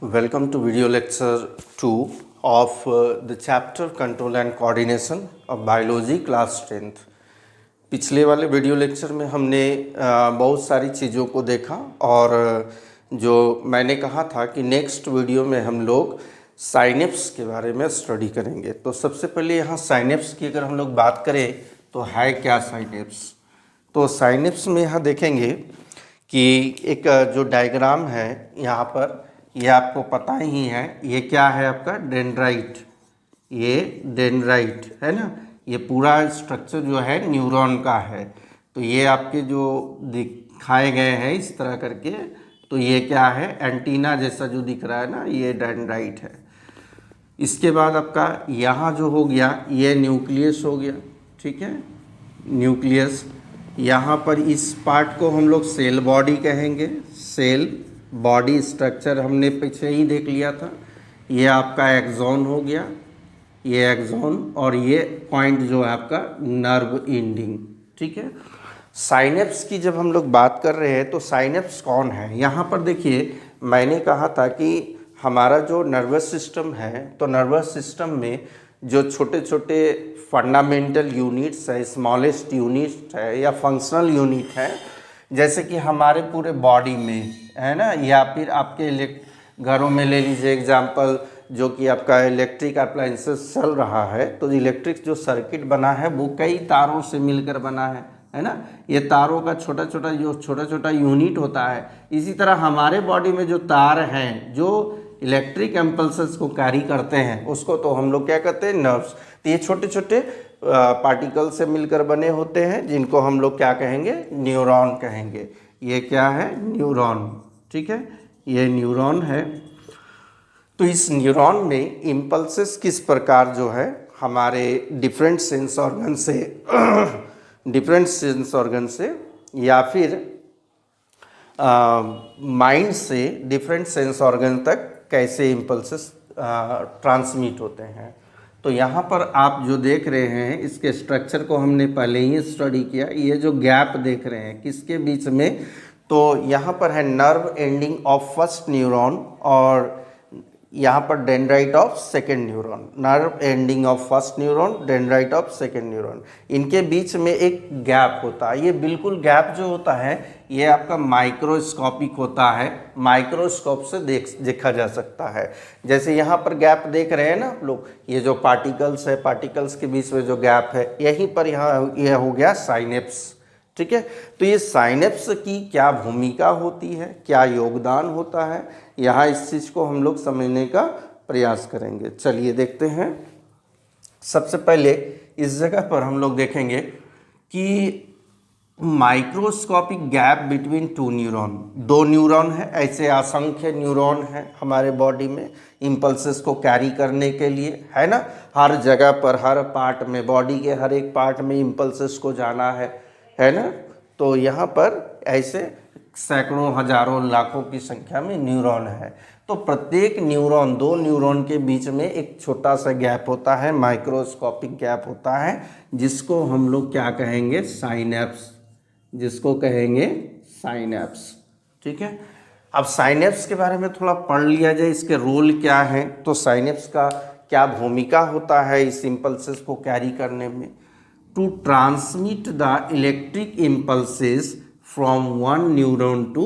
Welcome to video lecture 2 of the chapter Control and Coordination of Biology class 10th। पिछले वाले video lecture में हमने बहुत सारी चीज़ों को देखा और जो मैंने कहा था कि नेक्स्ट वीडियो में हम लोग साइनेप्स के बारे में स्टडी करेंगे। तो सबसे पहले यहाँ साइनेप्स की अगर हम लोग बात करें तो है क्या साइनेप्स। तो साइनेप्स में यहाँ देखेंगे कि एक जो डायग्राम है यहाँ पर, ये आपको पता ही है, ये क्या है आपका डेंड्राइट। ये डेंड्राइट है ना, ये पूरा स्ट्रक्चर जो है न्यूरॉन का है। तो ये आपके जो दिखाए गए हैं इस तरह करके, तो ये क्या है, एंटीना जैसा जो दिख रहा है ना, ये डेंड्राइट है। इसके बाद आपका यहाँ जो हो गया ये न्यूक्लियस हो गया, ठीक है, न्यूक्लियस। यहाँ पर इस पार्ट को हम लोग सेल बॉडी कहेंगे। सेल बॉडी स्ट्रक्चर हमने पीछे ही देख लिया था। ये आपका एक्सॉन हो गया, ये एक्सॉन, और ये पॉइंट जो है आपका नर्व एंडिंग, ठीक है। साइनेप्स की जब हम लोग बात कर रहे हैं तो साइनेप्स कौन है, यहाँ पर देखिए मैंने कहा था कि हमारा जो नर्वस सिस्टम है, तो नर्वस सिस्टम में जो छोटे छोटे फंडामेंटल यूनिट्स है, स्मॉलेस्ट यूनिट है या फंक्शनल यूनिट है, जैसे कि हमारे पूरे बॉडी में है ना, या फिर आपके घरों में ले लीजिए एग्जांपल, जो कि आपका इलेक्ट्रिक अप्लायंसेस चल रहा है, तो इलेक्ट्रिक जो सर्किट बना है वो कई तारों से मिलकर बना है ना। ये तारों का छोटा छोटा यूनिट होता है। इसी तरह हमारे बॉडी में जो तार हैं जो इलेक्ट्रिक इम्पल्सेस को कैरी करते हैं, उसको तो हम लोग क्या कहते हैं, नर्व्स। तो ये छोटे छोटे पार्टिकल से मिलकर बने होते हैं, जिनको हम लोग क्या कहेंगे, न्यूरॉन कहेंगे। ये क्या है, न्यूरॉन, ठीक है, ये न्यूरॉन है। तो इस न्यूरॉन में इम्पल्सेस किस प्रकार जो है हमारे डिफरेंट सेंस ऑर्गन से या फिर माइंड से डिफरेंट सेंस ऑर्गन तक कैसे इम्पल्सेस ट्रांसमिट होते हैं। तो यहाँ पर आप जो देख रहे हैं, इसके स्ट्रक्चर को हमने पहले ही स्टडी किया। ये जो गैप देख रहे हैं किसके बीच में, तो यहाँ पर है nerve ending of first neuron और यहाँ पर dendrite of second neuron. Nerve ending of first neuron, dendrite of second neuron, इनके बीच में एक गैप होता है। ये बिल्कुल गैप जो होता है ये आपका माइक्रोस्कोपिक होता है, माइक्रोस्कोप से देखा जा सकता है। जैसे यहाँ पर गैप देख रहे हैं ना आप लोग, ये जो पार्टिकल्स है, पार्टिकल्स के बीच में जो गैप है, यहीं पर यहाँ यह हो गया साइनेप्स, ठीक है। तो ये साइनेप्स की क्या भूमिका होती है, क्या योगदान होता है, यहाँ इस चीज़ को हम लोग समझने का प्रयास करेंगे। चलिए देखते हैं। सबसे पहले इस जगह पर हम लोग देखेंगे कि microscopic gap between two neuron. दो न्यूरॉन है, ऐसे असंख्य न्यूरॉन है हमारे बॉडी में इम्पल्सेस को कैरी करने के लिए, है ना। हर जगह पर, हर पार्ट में, बॉडी के हर एक पार्ट में इम्पल्सेस को जाना है ना। तो यहाँ पर ऐसे सैकड़ों, हजारों, लाखों की संख्या में न्यूरॉन है। तो प्रत्येक न्यूरॉन, दो न्यूरॉन के बीच में एक छोटा सा गैप होता है, माइक्रोस्कोपिक गैप होता है, जिसको हम लोग क्या कहेंगे, साइनेप्स, जिसको कहेंगे साइनेप्स, ठीक है। अब साइनेप्स के बारे में थोड़ा पढ़ लिया जाए, इसके रोल क्या है, तो साइनेप्स का क्या भूमिका होता है इस इम्पल्सेस को कैरी करने में। To transmit the electric impulses from one neuron to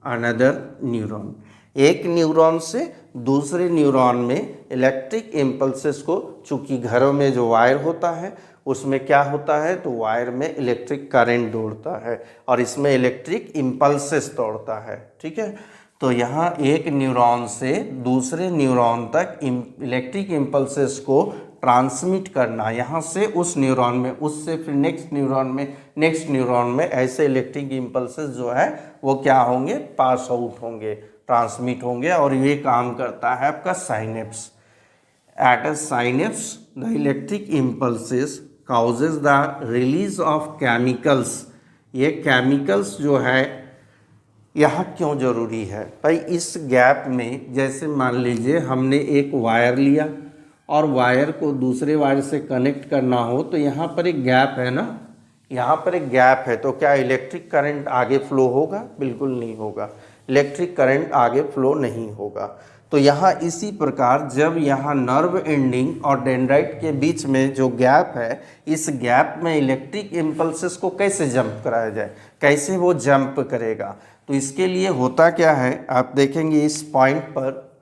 another neuron. एक न्यूरॉन से दूसरे न्यूरॉन में इलेक्ट्रिक इम्पल्सेस को, चूँकि घरों में जो वायर होता है उसमें क्या होता है, तो वायर में इलेक्ट्रिक करंट दौड़ता है और इसमें इलेक्ट्रिक इम्पल्सेस दौड़ता है, ठीक है। तो यहाँ एक न्यूरॉन से दूसरे न्यूरॉन तक इलेक्ट्रिक इम्पल्सेस को ट्रांसमिट करना, यहाँ से उस न्यूरॉन में, उससे फिर नेक्स्ट न्यूरॉन में ऐसे इलेक्ट्रिक इम्पल्सेस जो है वो क्या होंगे, पास आउट होंगे, ट्रांसमिट होंगे, और ये काम करता है आपका synapse. At a synapse the electric impulses causes the release of chemicals. ये केमिकल्स जो है यहाँ क्यों ज़रूरी है भाई, इस गैप में जैसे मान लीजिए हमने एक वायर लिया और वायर को दूसरे वायर से कनेक्ट करना हो, तो यहाँ पर एक गैप है ना, यहाँ पर एक गैप है, तो क्या इलेक्ट्रिक करंट आगे फ्लो होगा, बिल्कुल नहीं होगा। इलेक्ट्रिक करंट आगे फ्लो नहीं होगा। तो यहाँ इसी प्रकार जब यहाँ नर्व एंडिंग और डेंड्राइट के बीच में जो गैप है, इस गैप में इलेक्ट्रिक इम्पल्सेस को कैसे जंप कराया जाए, कैसे वो जंप करेगा। तो इसके लिए होता क्या है, आप देखेंगे इस पॉइंट पर,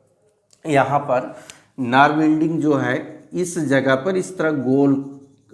यहाँ पर नर्व एंडिंग जो है इस जगह पर इस तरह गोल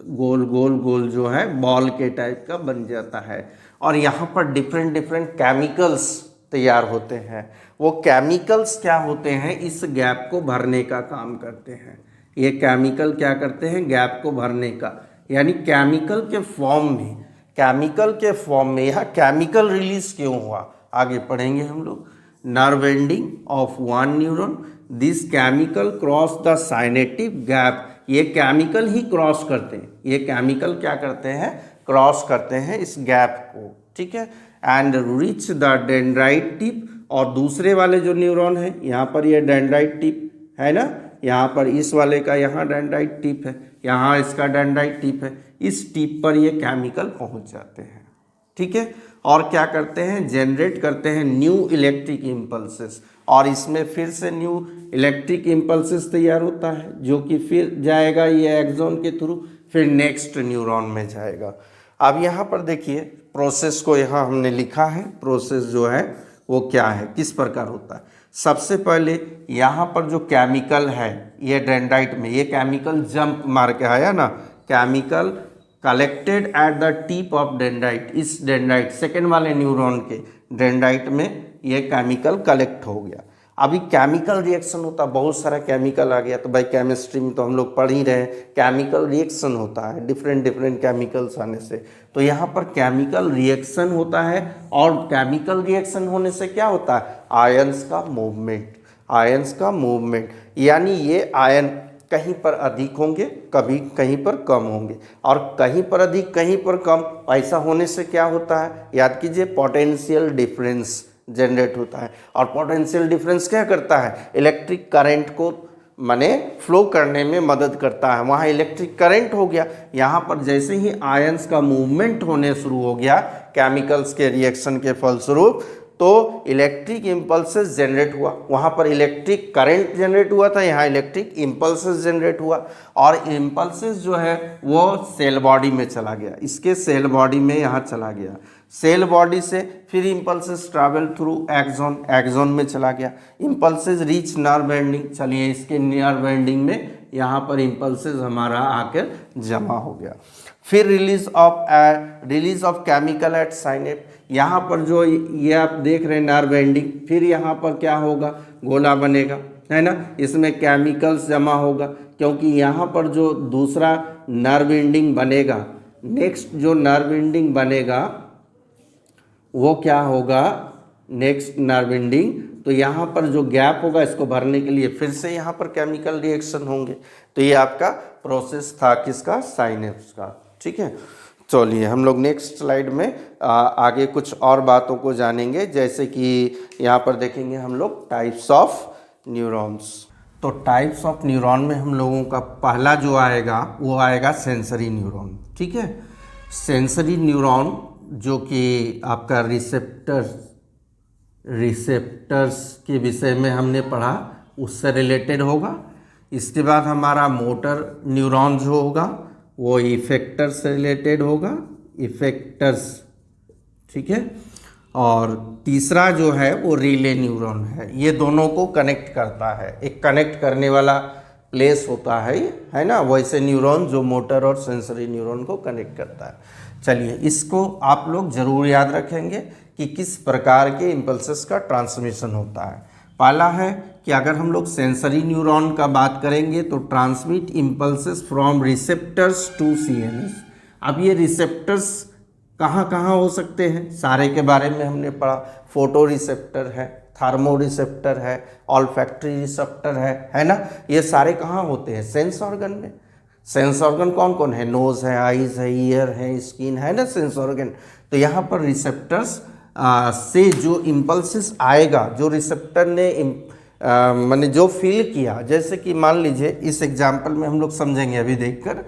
गोल गोल गोल जो है बॉल के टाइप का बन जाता है, और यहाँ पर डिफरेंट डिफरेंट केमिकल्स तैयार होते हैं। वो केमिकल्स क्या होते हैं, इस गैप को भरने का काम करते हैं। ये केमिकल क्या करते हैं, गैप को भरने का, यानी केमिकल के फॉर्म में, केमिकल के फॉर्म में। यहाँ केमिकल रिलीज क्यों हुआ आगे पढ़ेंगे हम लोग। Nerve ending of one neuron, this chemical cross the synaptic gap, ये केमिकल ही क्रॉस करते हैं, ये केमिकल क्या करते हैं, क्रॉस करते हैं इस गैप को, ठीक है। And reach the dendrite tip, और दूसरे वाले जो न्यूरॉन है, यहाँ पर ये डेंड्राइट टिप है ना, यहाँ पर इस वाले का यहाँ डेंड्राइट टिप है, यहाँ इसका डेंड्राइट टिप है, इस टिप पर ये केमिकल पहुँच जाते हैं, ठीक है। और क्या करते हैं, जनरेट करते हैं न्यू इलेक्ट्रिक इम्पल्सेस, और इसमें फिर से न्यू इलेक्ट्रिक इम्पल्सेस तैयार होता है, जो कि फिर जाएगा ये एक्सॉन के थ्रू, फिर नेक्स्ट न्यूरॉन में जाएगा। अब यहाँ पर देखिए प्रोसेस को यहाँ हमने लिखा है, प्रोसेस जो है वो क्या है, किस प्रकार होता है। सबसे पहले यहाँ पर जो केमिकल है, ये डेंड्राइट में ये केमिकल जंप मार के आया ना, chemical collected at the tip of dendrite, इस डेंड्राइट सेकेंड वाले न्यूरॉन के डेंड्राइट में ये केमिकल कलेक्ट हो गया। अभी केमिकल रिएक्शन होता, बहुत सारा केमिकल आ गया, तो भाई केमिस्ट्री में तो हम लोग पढ़ ही रहे हैं, केमिकल रिएक्शन होता है डिफरेंट डिफरेंट केमिकल्स आने से। तो यहाँ पर केमिकल रिएक्शन होता है, और केमिकल रिएक्शन होने से क्या होता है, आयंस का मूवमेंट, आयंस का मूवमेंट, यानी ये आयन कहीं पर अधिक होंगे, कभी कहीं पर कम होंगे, और कहीं पर अधिक कहीं पर कम, ऐसा होने से क्या होता है, याद कीजिए पोटेंशियल डिफरेंस जनरेट होता है। और पोटेंशियल डिफरेंस क्या करता है, इलेक्ट्रिक करंट को माने फ्लो करने में मदद करता है। वहाँ इलेक्ट्रिक करंट हो गया, यहाँ पर जैसे ही आयंस का मूवमेंट होने शुरू हो गया केमिकल्स के रिएक्शन के फलस्वरूप, तो इलेक्ट्रिक इम्पल्सेस जनरेट हुआ, वहाँ पर इलेक्ट्रिक करंट जनरेट हुआ था, यहाँ इलेक्ट्रिक इम्पल्सेस जनरेट हुआ, और इम्पल्सेस जो है वो सेल बॉडी में चला गया, इसके सेल बॉडी में यहाँ चला गया, सेल बॉडी से फिर impulses travel through axon, axon में चला गया, इम्पल्सेस रीच नर्व एंडिंग, चलिए इसके नर्व एंडिंग में यहाँ पर इम्पल्सेस हमारा आकर जमा हो गया। फिर रिलीज ऑफ केमिकल एट साइनेप, यहाँ पर जो ये आप देख रहे हैं नर्व एंडिंग, फिर यहाँ पर क्या होगा, गोला बनेगा, है ना, इसमें केमिकल्स जमा होगा, क्योंकि यहाँ पर जो दूसरा नर्व एंडिंग बनेगा, नेक्स्ट जो नर्व एंडिंग बनेगा वो क्या होगा, नेक्स्ट नर्व एंडिंग, तो यहाँ पर जो गैप होगा इसको भरने के लिए फिर से यहाँ पर केमिकल रिएक्शन होंगे। तो ये आपका प्रोसेस था किसका, साइनेप्स का, ठीक है। चलिए हम लोग नेक्स्ट स्लाइड में आगे कुछ और बातों को जानेंगे, जैसे कि यहाँ पर देखेंगे हम लोग टाइप्स ऑफ न्यूरॉन्स। तो टाइप्स ऑफ न्यूरॉन में हम लोगों का पहला जो आएगा वो आएगा सेंसरी न्यूरॉन, ठीक है। सेंसरी न्यूरॉन जो कि आपका रिसेप्टर्स के विषय में हमने पढ़ा, उससे रिलेटेड होगा। इसके बाद हमारा मोटर न्यूरॉन जो होगा वो इफेक्टर्स से रिलेटेड होगा, इफेक्टर्स, ठीक है। और तीसरा जो है वो रिले न्यूरॉन है, ये दोनों को कनेक्ट करता है, एक कनेक्ट करने वाला प्लेस होता है ना, वैसे न्यूरॉन जो मोटर और सेंसरी न्यूरॉन को कनेक्ट करता है। चलिए इसको आप लोग जरूर याद रखेंगे कि किस प्रकार के इम्पल्सेस का ट्रांसमिशन होता है। पहला है कि अगर हम लोग सेंसरी न्यूरॉन का बात करेंगे तो transmit impulses from receptors to CNS. अब ये रिसेप्टर्स कहाँ कहाँ हो सकते हैं, सारे के बारे में हमने पढ़ा। फोटो रिसेप्टर है, थर्मो रिसेप्टर है, ऑल्फैक्टरी रिसेप्टर है ना, ये सारे कहाँ होते हैं, सेंस ऑर्गन में। सेंस ऑर्गन कौन कौन है, नोज़ है, आइज है, ईयर है, स्किन है ना, सेंस ऑर्गन। तो यहाँ पर रिसेप्टर्स से जो इम्पल्सेस आएगा, जो रिसेप्टर ने मैंने जो फील किया, जैसे कि मान लीजिए इस एग्जाम्पल में हम लोग समझेंगे अभी देखकर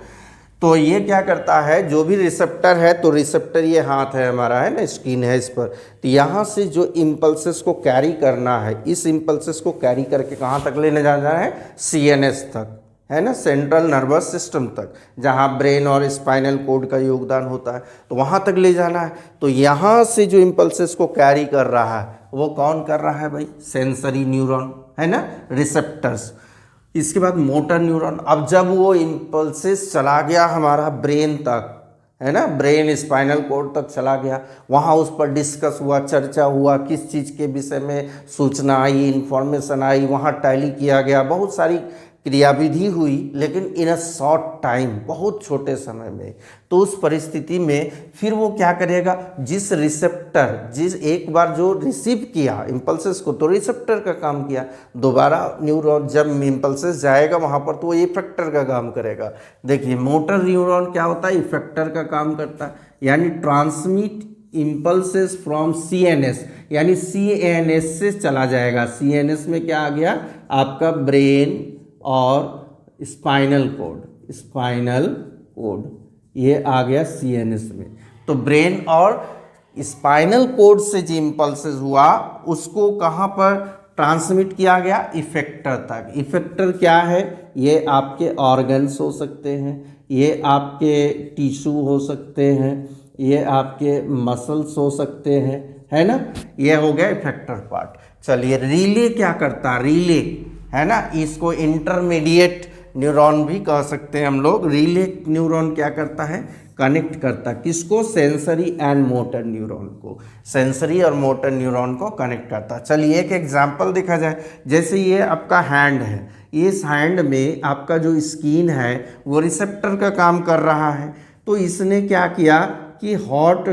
तो ये क्या करता है, जो भी रिसेप्टर है, तो रिसेप्टर ये हाथ है हमारा, है ना, स्किन है इस पर, तो यहाँ से जो इम्पल्सेस को कैरी करना है, इस इम्पल्सेस को कैरी करके कहाँ तक लेने जाना है, सीएनएस तक, है ना, सेंट्रल नर्वस सिस्टम तक, जहाँ ब्रेन और स्पाइनल कोड का योगदान होता है, तो वहाँ तक ले जाना है। तो यहाँ से जो इम्पल्सेस को कैरी कर रहा है वो कौन कर रहा है भाई, सेंसरी न्यूरॉन, है ना, रिसेप्टर्स। इसके बाद मोटर न्यूरॉन। अब जब वो इम्पल्सेस चला गया हमारा ब्रेन तक, है ना, ब्रेन स्पाइनल कोड तक चला गया, वहाँ उस पर डिस्कस हुआ, चर्चा हुआ, किस चीज़ के विषय में सूचना आई, इन्फॉर्मेशन आई, वहाँ टैली किया गया, बहुत सारी क्रियाविधि हुई, लेकिन इन अ शॉर्ट टाइम, बहुत छोटे समय में। तो उस परिस्थिति में फिर वो क्या करेगा, जिस रिसेप्टर, जिस एक बार जो रिसीव किया इम्पल्सेस को, तो रिसेप्टर का काम किया, दोबारा न्यूरॉन जब इम्पल्सेस जाएगा वहाँ पर तो वो इफेक्टर का काम करेगा। देखिए मोटर न्यूरॉन क्या होता है, इफेक्टर का काम करता है, यानी ट्रांसमिट इम्पल्सेस फ्रॉम सीएनएस, यानी सीएनएस से चला जाएगा। सीएनएस में क्या आ गया, आपका ब्रेन और स्पाइनल कोड, स्पाइनल कोड ये आ गया सीएनएस में। तो ब्रेन और स्पाइनल कोड से जो इम्पल्सेस हुआ उसको कहाँ पर ट्रांसमिट किया गया, इफेक्टर तक। इफेक्टर क्या है, ये आपके ऑर्गन्स हो सकते हैं, ये आपके टिश्यू हो सकते हैं, ये आपके मसल्स हो सकते हैं, है ना, ये हो गया इफेक्टर पार्ट। चलिए रिले क्या करता है, रिले, है ना, इसको इंटरमीडिएट न्यूरॉन भी कह सकते हैं हम लोग। रिले न्यूरॉन क्या करता है, कनेक्ट करता, किसको, सेंसरी एंड मोटर न्यूरॉन को, सेंसरी और मोटर न्यूरॉन को कनेक्ट करता। चलिए एक एग्जांपल देखा जाए, जैसे ये आपका हैंड है, इस हैंड में आपका जो स्किन है वो रिसेप्टर का काम कर रहा है। तो इसने क्या किया कि हॉट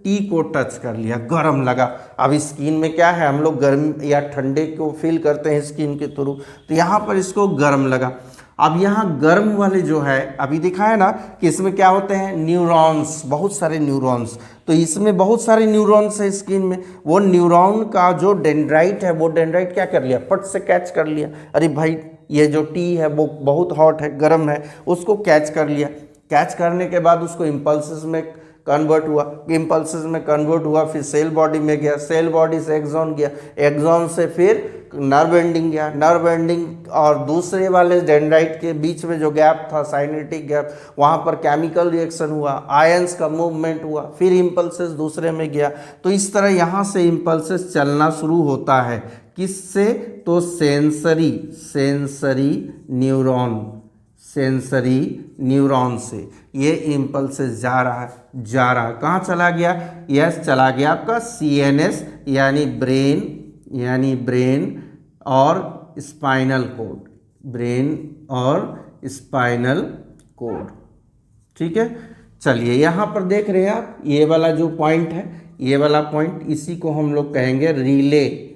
टी को टच कर लिया, गर्म लगा। अब स्किन में क्या है, हम लोग गर्म या ठंडे को फील करते हैं स्किन के थ्रू, तो यहाँ पर इसको गर्म लगा। अब यहाँ गर्म वाले जो है, अभी दिखा है ना कि इसमें क्या होते हैं, न्यूरॉन्स, बहुत सारे न्यूरॉन्स। तो इसमें बहुत सारे न्यूरॉन्स है स्किन में, वो न्यूरॉन का जो डेंड्राइट है, वो डेंड्राइट क्या कर लिया, फट से कैच कर लिया, अरे भाई ये जो टी है वो बहुत हॉट है, गर्म है, उसको कैच कर लिया। कैच करने के बाद उसको इम्पल्सेस में कन्वर्ट हुआ, इम्पल्सेस में कन्वर्ट हुआ, फिर सेल बॉडी में गया, सेल बॉडी से एक्सॉन गया, एक्सॉन से फिर नर्व एंडिंग गया, नर्व एंडिंग और दूसरे वाले डेंड्राइट के बीच में जो गैप था, साइनेटिक गैप, वहाँ पर केमिकल रिएक्शन हुआ, आयंस का मूवमेंट हुआ, फिर इम्पल्सेस दूसरे में गया। तो इस तरह यहाँ से इम्पल्सेस चलना शुरू होता है, किससे, तो सेंसरी न्यूरॉन से ये इम्पल्सेस जा रहा है, कहाँ चला गया, यस चला गया आपका सीएनएस, यानी ब्रेन और स्पाइनल कोड, ब्रेन और स्पाइनल कोड, ठीक है। चलिए यहाँ पर देख रहे हैं आप, ये वाला जो पॉइंट है, ये वाला पॉइंट, इसी को हम लोग कहेंगे रिले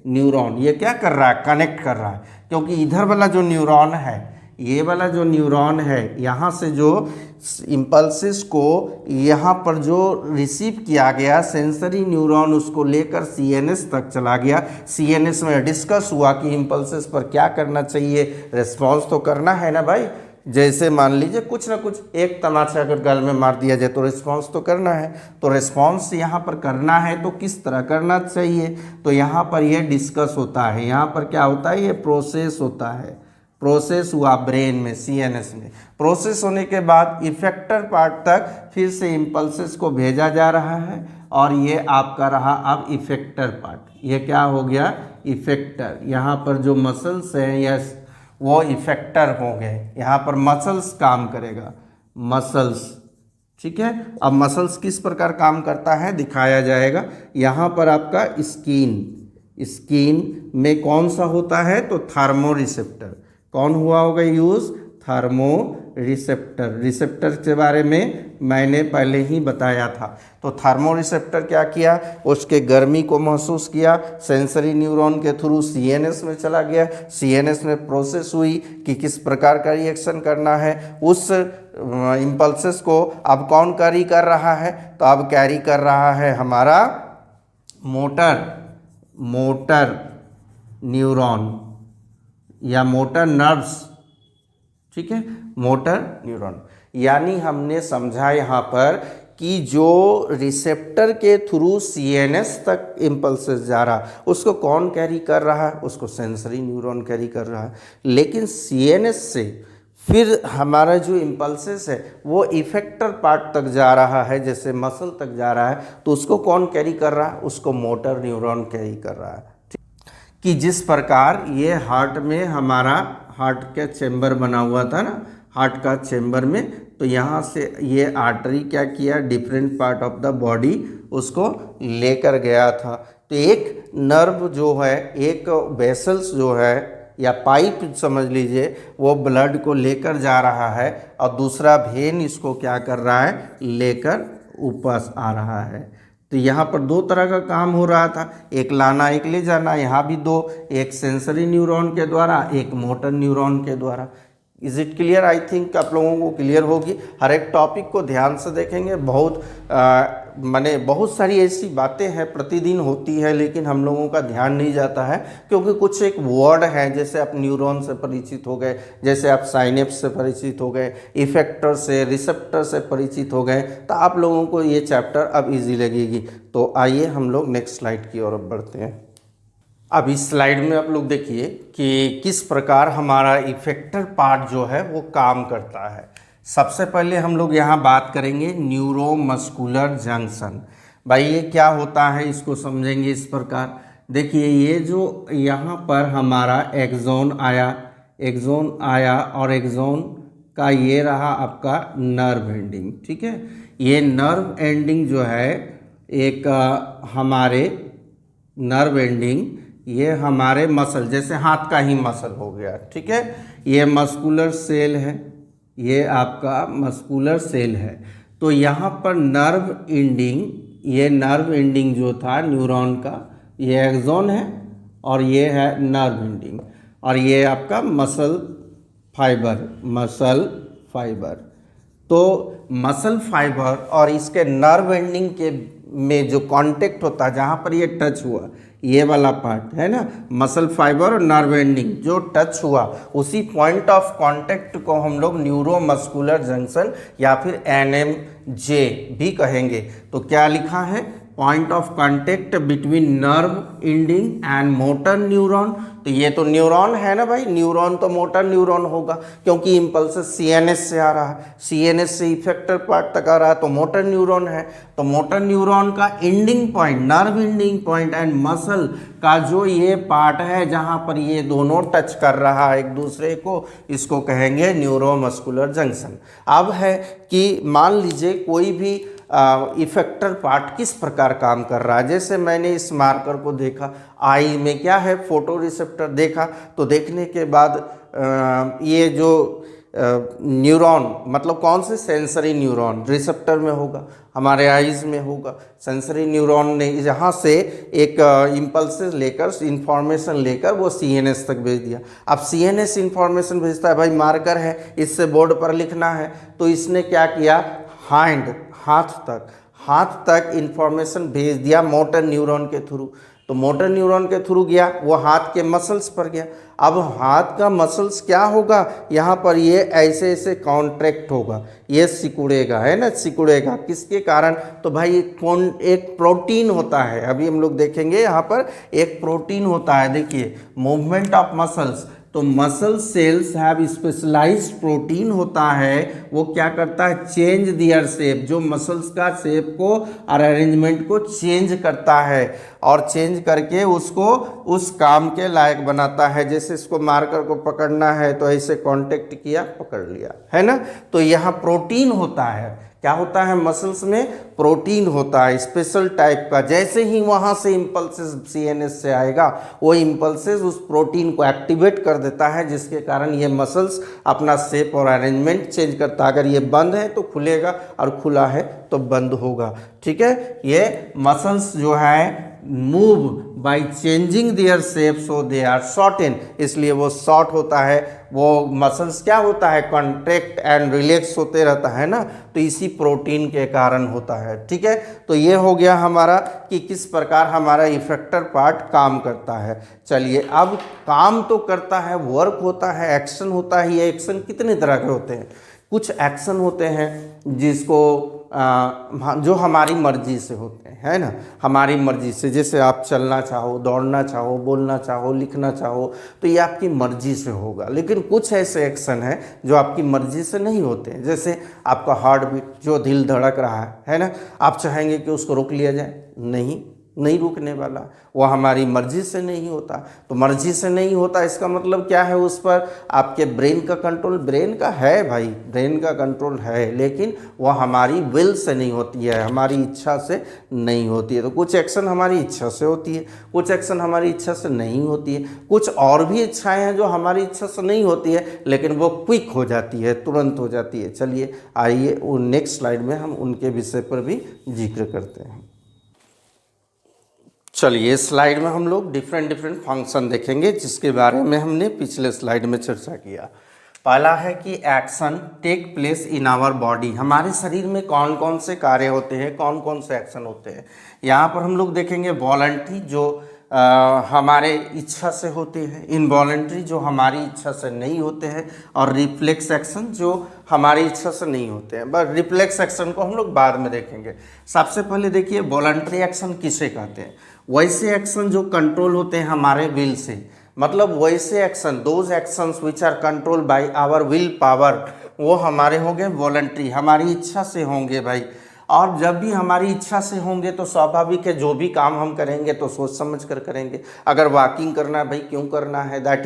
न्यूरॉन। ये क्या कर रहा है, कनेक्ट कर रहा है, क्योंकि इधर वाला जो न्यूरॉन है, ये वाला जो न्यूरॉन है, यहाँ से जो इम्पल्सेस को यहाँ पर जो रिसीव किया गया सेंसरी न्यूरॉन, उसको लेकर सीएनएस तक चला गया। सीएनएस में डिस्कस हुआ कि इम्पल्सेस पर क्या करना चाहिए, रिस्पॉन्स तो करना है ना भाई। जैसे मान लीजिए कुछ ना कुछ एक तमाचा अगर गल में मार दिया जाए तो रिस्पॉन्स तो करना है, तो रिस्पॉन्स यहाँ पर करना है तो किस तरह करना चाहिए, तो यहाँ पर यह डिस्कस होता है। यहाँ पर क्या होता है, ये प्रोसेस होता है, प्रोसेस हुआ ब्रेन में, सीएनएस में, प्रोसेस होने के बाद इफेक्टर पार्ट तक फिर से इम्पल्सेस को भेजा जा रहा है, और ये आपका रहा अब इफेक्टर पार्ट। ये क्या हो गया, इफेक्टर। यहाँ पर जो मसल्स हैं या वो इफेक्टर हो गए, यहाँ पर मसल्स काम करेगा, मसल्स, ठीक है। अब मसल्स किस प्रकार काम करता है दिखाया जाएगा। यहाँ पर आपका स्किन में कौन सा होता है, तो थर्मो रिसेप्टर, कौन हुआ होगा यूज, थर्मो रिसेप्टर के बारे में मैंने पहले ही बताया था। तो थर्मो रिसेप्टर क्या किया, उसके गर्मी को महसूस किया, सेंसरी न्यूरॉन के थ्रू सीएनएस में चला गया, सीएनएस में प्रोसेस हुई कि किस प्रकार का रिएक्शन करना है। उस इम्पल्सेस को अब कौन कैरी कर रहा है, तो अब कैरी कर रहा है हमारा मोटर न्यूरॉन। या मोटर नर्व्स, ठीक है, मोटर न्यूरॉन। यानी हमने समझा यहाँ पर कि जो रिसेप्टर के थ्रू सीएनएस तक इम्पल्सेस जा रहा उसको कौन कैरी कर रहा है, उसको सेंसरी न्यूरॉन कैरी कर रहा है। लेकिन सीएनएस से फिर हमारा जो इम्पल्सेस है वो इफेक्टर पार्ट तक जा रहा है, जैसे मसल तक जा रहा है, तो उसको कौन कैरी कर रहा है, उसको मोटर न्यूरॉन कैरी कर रहा है। कि जिस प्रकार ये हार्ट में हमारा हार्ट का चेम्बर बना हुआ था ना, हार्ट का चेम्बर में, तो यहाँ से ये आर्टरी क्या किया, different part of the body उसको लेकर गया था। तो एक नर्व जो है, एक वेसल्स जो है या पाइप समझ लीजिए, वो ब्लड को लेकर जा रहा है और दूसरा वेन इसको क्या कर रहा है, लेकर ऊपर आ रहा है। तो यहाँ पर दो तरह का काम हो रहा था, एक लाना एक ले जाना। यहाँ भी दो, एक सेंसरी न्यूरॉन के द्वारा, एक मोटर न्यूरॉन के द्वारा। Is it clear? I think आप लोगों को क्लियर होगी। हर एक टॉपिक को ध्यान से देखेंगे। माने बहुत सारी ऐसी बातें हैं प्रतिदिन होती है, लेकिन हम लोगों का ध्यान नहीं जाता है, क्योंकि कुछ एक वर्ड हैं, जैसे आप न्यूरॉन से परिचित हो गए, जैसे आप साइनेप्स से परिचित हो गए, इफेक्टर से, रिसेप्टर से परिचित हो गए, तो आप लोगों को ये चैप्टर अब इजी लगेगी। तो आइए हम लोग नेक्स्ट स्लाइड की ओर बढ़ते हैं। अब इस स्लाइड में आप लोग देखिए कि किस प्रकार हमारा इफेक्टर पार्ट जो है वो काम करता है। सबसे पहले हम लोग यहाँ बात करेंगे न्यूरोमस्कुलर जंक्शन। भाई ये क्या होता है इसको समझेंगे इस प्रकार। देखिए ये जो यहाँ पर हमारा एक्सोन आया और एक्सोन का ये रहा आपका नर्व एंडिंग, ठीक है। ये नर्व एंडिंग जो है एक हमारे नर्व एंडिंग, ये हमारे मसल, जैसे हाथ का ही मसल हो गया, ठीक है। ये मस्कुलर सेल है, ये आपका मस्कुलर सेल है। तो यहाँ पर नर्व एंडिंग, ये नर्व एंडिंग जो था न्यूरॉन का, ये एक्सोन है और ये है नर्व एंडिंग, और ये आपका मसल फाइबर। तो मसल फाइबर और इसके नर्व एंडिंग के में जो कांटेक्ट होता है, जहाँ पर ये टच हुआ, ये वाला पार्ट है ना, मसल फाइबर और नर्व एंडिंग जो टच हुआ, उसी पॉइंट ऑफ कांटेक्ट को हम लोग न्यूरोमस्कुलर जंक्शन या फिर NMJ भी कहेंगे। तो क्या लिखा है, point of contact between nerve ending and motor neuron. तो ये तो न्यूरॉन है ना भाई, न्यूरॉन तो मोटर न्यूरॉन होगा, क्योंकि इम्पल्स सीएनएस से आ रहा है, सीएनएस से इफेक्टर पार्ट तक आ रहा है, तो मोटर न्यूरॉन है। तो मोटर न्यूरॉन का ending point, nerve ending point and muscle का जो ये पार्ट है जहाँ पर ये दोनों टच कर रहा है एक दूसरे को, इसको कहेंगे न्यूरोमस्कुलर जंक्शन। अब है कि मान लीजिए कोई भी इफेक्टर पार्ट किस प्रकार काम कर रहा है। जैसे मैंने इस मार्कर को देखा, आई में क्या है, फोटो रिसेप्टर देखा, तो देखने के बाद ये जो न्यूरॉन, मतलब कौन से, सेंसरी न्यूरॉन रिसेप्टर में होगा, हमारे आईज में होगा। सेंसरी न्यूरॉन ने यहाँ से एक इम्पल्सेस लेकर, इंफॉर्मेशन लेकर वो सीएनएस तक भेज दिया। अब सीएनएस इंफॉर्मेशन भेजता है, भाई मार्कर है, इससे बोर्ड पर लिखना है, तो इसने क्या किया, हाथ तक इंफॉर्मेशन भेज दिया मोटर न्यूरॉन के थ्रू। तो मोटर न्यूरॉन के थ्रू गया, वो हाथ के मसल्स पर गया। अब हाथ का मसल्स क्या होगा, यहाँ पर ये ऐसे ऐसे कॉन्ट्रैक्ट होगा, ये सिकुड़ेगा, है ना, सिकुड़ेगा। किसके कारण, तो भाई एक प्रोटीन होता है, अभी हम लोग देखेंगे यहाँ पर एक प्रोटीन होता है। देखिए मूवमेंट ऑफ मसल्स, तो muscle cells have specialised protein होता है, वो क्या करता है, चेंज दियर शेप, जो मसल्स का शेप को और अरेंजमेंट को चेंज करता है और चेंज करके उसको उस काम के लायक बनाता है। जैसे इसको मार्कर को पकड़ना है तो ऐसे कांटेक्ट किया, पकड़ लिया, है ना। तो यहाँ प्रोटीन होता है, क्या होता है, मसल्स में प्रोटीन होता है स्पेशल टाइप का। जैसे ही वहाँ से इम्पल्सेस सीएनएस से आएगा, वो इम्पल्सेस उस प्रोटीन को एक्टिवेट कर देता है, जिसके कारण ये मसल्स अपना शेप और अरेंजमेंट चेंज करता है। अगर ये बंद है तो खुलेगा और खुला है तो बंद होगा, ठीक है। ये मसल्स जो है move by changing their shape so they are shorten, इसलिए वो शॉर्ट होता है। वो मसल्स क्या होता है, कॉन्ट्रैक्ट एंड रिलैक्स होते रहता है ना, तो इसी प्रोटीन के कारण होता है। ठीक है, तो ये हो गया हमारा कि किस प्रकार हमारा इफेक्टर पार्ट काम करता है। चलिए, अब काम तो करता है, वर्क होता है, एक्शन होता है। ये एक्शन कितने तरह के होते हैं? कुछ एक्शन होते हैं जिसको जो हमारी मर्जी से होते हैं, है ना, हमारी मर्जी से। जैसे आप चलना चाहो, दौड़ना चाहो, बोलना चाहो, लिखना चाहो, तो ये आपकी मर्जी से होगा। लेकिन कुछ ऐसे एक्शन हैं जो आपकी मर्जी से नहीं होते हैं। जैसे आपका हार्ट बीट, जो दिल धड़क रहा है ना, आप चाहेंगे कि उसको रोक लिया जाए? नहीं रुकने वाला, वो हमारी मर्जी से नहीं होता। तो मर्जी से नहीं होता, इसका मतलब क्या है? उस पर आपके ब्रेन का कंट्रोल, ब्रेन का है भाई, ब्रेन का कंट्रोल है, लेकिन वह हमारी विल से नहीं होती है, हमारी इच्छा से नहीं होती है। तो कुछ एक्शन हमारी इच्छा से होती है, कुछ एक्शन हमारी इच्छा से नहीं होती है। कुछ और भी इच्छाएं हैं जो हमारी इच्छा से नहीं होती है, लेकिन वो क्विक हो जाती है, तुरंत हो जाती है। चलिए आइए नेक्स्ट स्लाइड में हम उनके विषय पर भी जिक्र करते हैं। चलिए, स्लाइड में हम लोग डिफरेंट फंक्शन देखेंगे, जिसके बारे में हमने पिछले स्लाइड में चर्चा किया। पहला है कि action take place in our body, हमारे शरीर में कौन कौन से कार्य होते हैं, कौन कौन से एक्शन होते हैं। यहाँ पर हम लोग देखेंगे वॉलंटरी, जो हमारे इच्छा से होते हैं, इनवॉलंटरी जो हमारी इच्छा से नहीं होते हैं, और रिफ्लेक्स एक्शन जो हमारी इच्छा से नहीं होते हैं। बस रिफ्लेक्स एक्शन को हम लोग बाद में देखेंगे। सबसे पहले देखिए, वॉलंटरी एक्शन किसे कहते हैं? वैसे एक्शन जो कंट्रोल होते हैं हमारे विल से, मतलब वैसे action, those actions which are control by our will power, वो हमारे होंगे वॉलंटरी, हमारी इच्छा से होंगे भाई। और जब भी हमारी इच्छा से होंगे तो स्वाभाविक है, जो भी काम हम करेंगे तो सोच समझ कर करेंगे। अगर वॉकिंग करना है भाई, क्यों करना है? That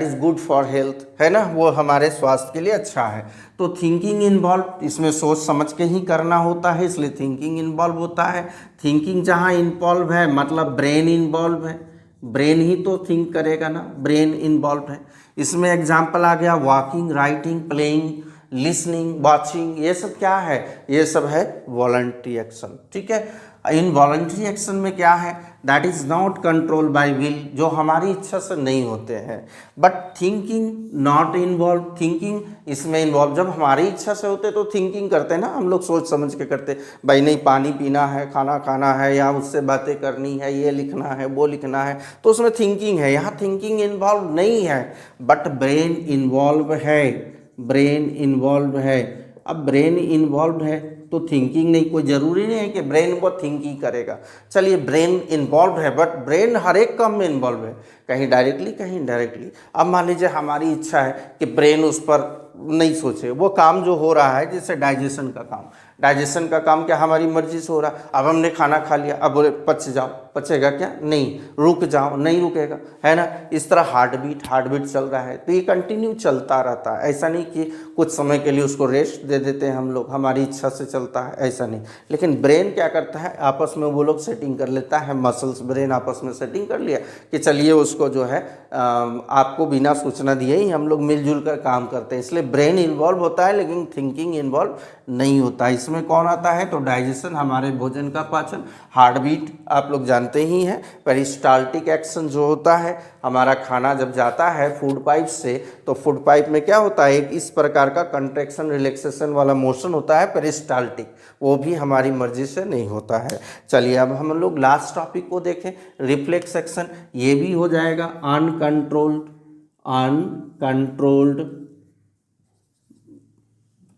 is good for health, है ना, वो हमारे स्वास्थ्य के लिए अच्छा है। तो थिंकिंग इन्वॉल्व, इसमें सोच समझ के ही करना होता है, इसलिए थिंकिंग इन्वॉल्व होता है। थिंकिंग जहाँ इन्वॉल्व है, मतलब ब्रेन इन्वॉल्व है, ब्रेन ही तो थिंक करेगा ना, ब्रेन इन्वॉल्व है। इसमें एग्जाम्पल आ गया walking, writing, playing, listening, watching, ये सब क्या है? ये सब है वॉलंटरी एक्शन। ठीक है, इनवॉलंटरी एक्शन में क्या है? That is not control by will, जो हमारी इच्छा से नहीं होते हैं। But thinking not involve, thinking इसमें इन्वॉल्व, जब हमारी इच्छा से होते तो थिंकिंग करते हैं ना, हम लोग सोच समझ के करते, भाई नहीं पानी पीना है, खाना खाना है, या उससे बातें करनी है, ये लिखना है, वो लिखना है, तो उसमें थिंकिंग है। यहाँ थिंकिंग इन्वॉल्व नहीं है, बट ब्रेन इन्वॉल्व है, ब्रेन इन्वॉल्व है। अब ब्रेन इन्वॉल्व है तो थिंकिंग नहीं, कोई ज़रूरी नहीं है कि ब्रेन वो थिंक ही करेगा। चलिए, ब्रेन इन्वॉल्व है, बट ब्रेन हर एक काम में इन्वॉल्व है, कहीं डायरेक्टली कहीं इनडायरेक्टली। अब मान लीजिए हमारी इच्छा है कि ब्रेन उस पर नहीं सोचे, वो काम जो हो रहा है, जैसे डाइजेशन का काम, डाइजेशन का काम क्या हमारी मर्जी से हो रहा है? अब हमने खाना खा लिया, अब बोले पच जाओ, पचेगा क्या? नहीं। रुक जाओ, नहीं रुकेगा, है ना। इस तरह हार्ट बीट चल रहा है, तो ये कंटिन्यू चलता रहता है। ऐसा नहीं कि कुछ समय के लिए उसको रेस्ट दे देते हैं हम लोग, हमारी इच्छा से चलता है, ऐसा नहीं। लेकिन ब्रेन क्या करता है, आपस में वो लोग सेटिंग कर लेता है, मसल्स ब्रेन आपस में सेटिंग कर लिया कि चलिए उसको जो है आपको बिना सूचना दिए ही हम लोग मिलजुल कर काम करते हैं। इसलिए ब्रेन इन्वॉल्व होता है, लेकिन थिंकिंग इन्वॉल्व नहीं होता। इसमें कौन आता है? तो डाइजेशन, हमारे भोजन का पाचन, हार्ट बीट आप लोग जानते ही हैं, पेरिस्टाल्टिक एक्शन जो होता है, हमारा खाना जब जाता है फूड पाइप से, तो फूड पाइप में क्या होता है, एक इस प्रकार का कंट्रैक्शन रिलैक्सेशन वाला मोशन होता है पेरिस्टाल्टिक, वो भी हमारी मर्जी से नहीं होता है। चलिए, अब हम लोग लास्ट टॉपिक को देखें, रिफ्लेक्स एक्शन। ये भी हो जाएगा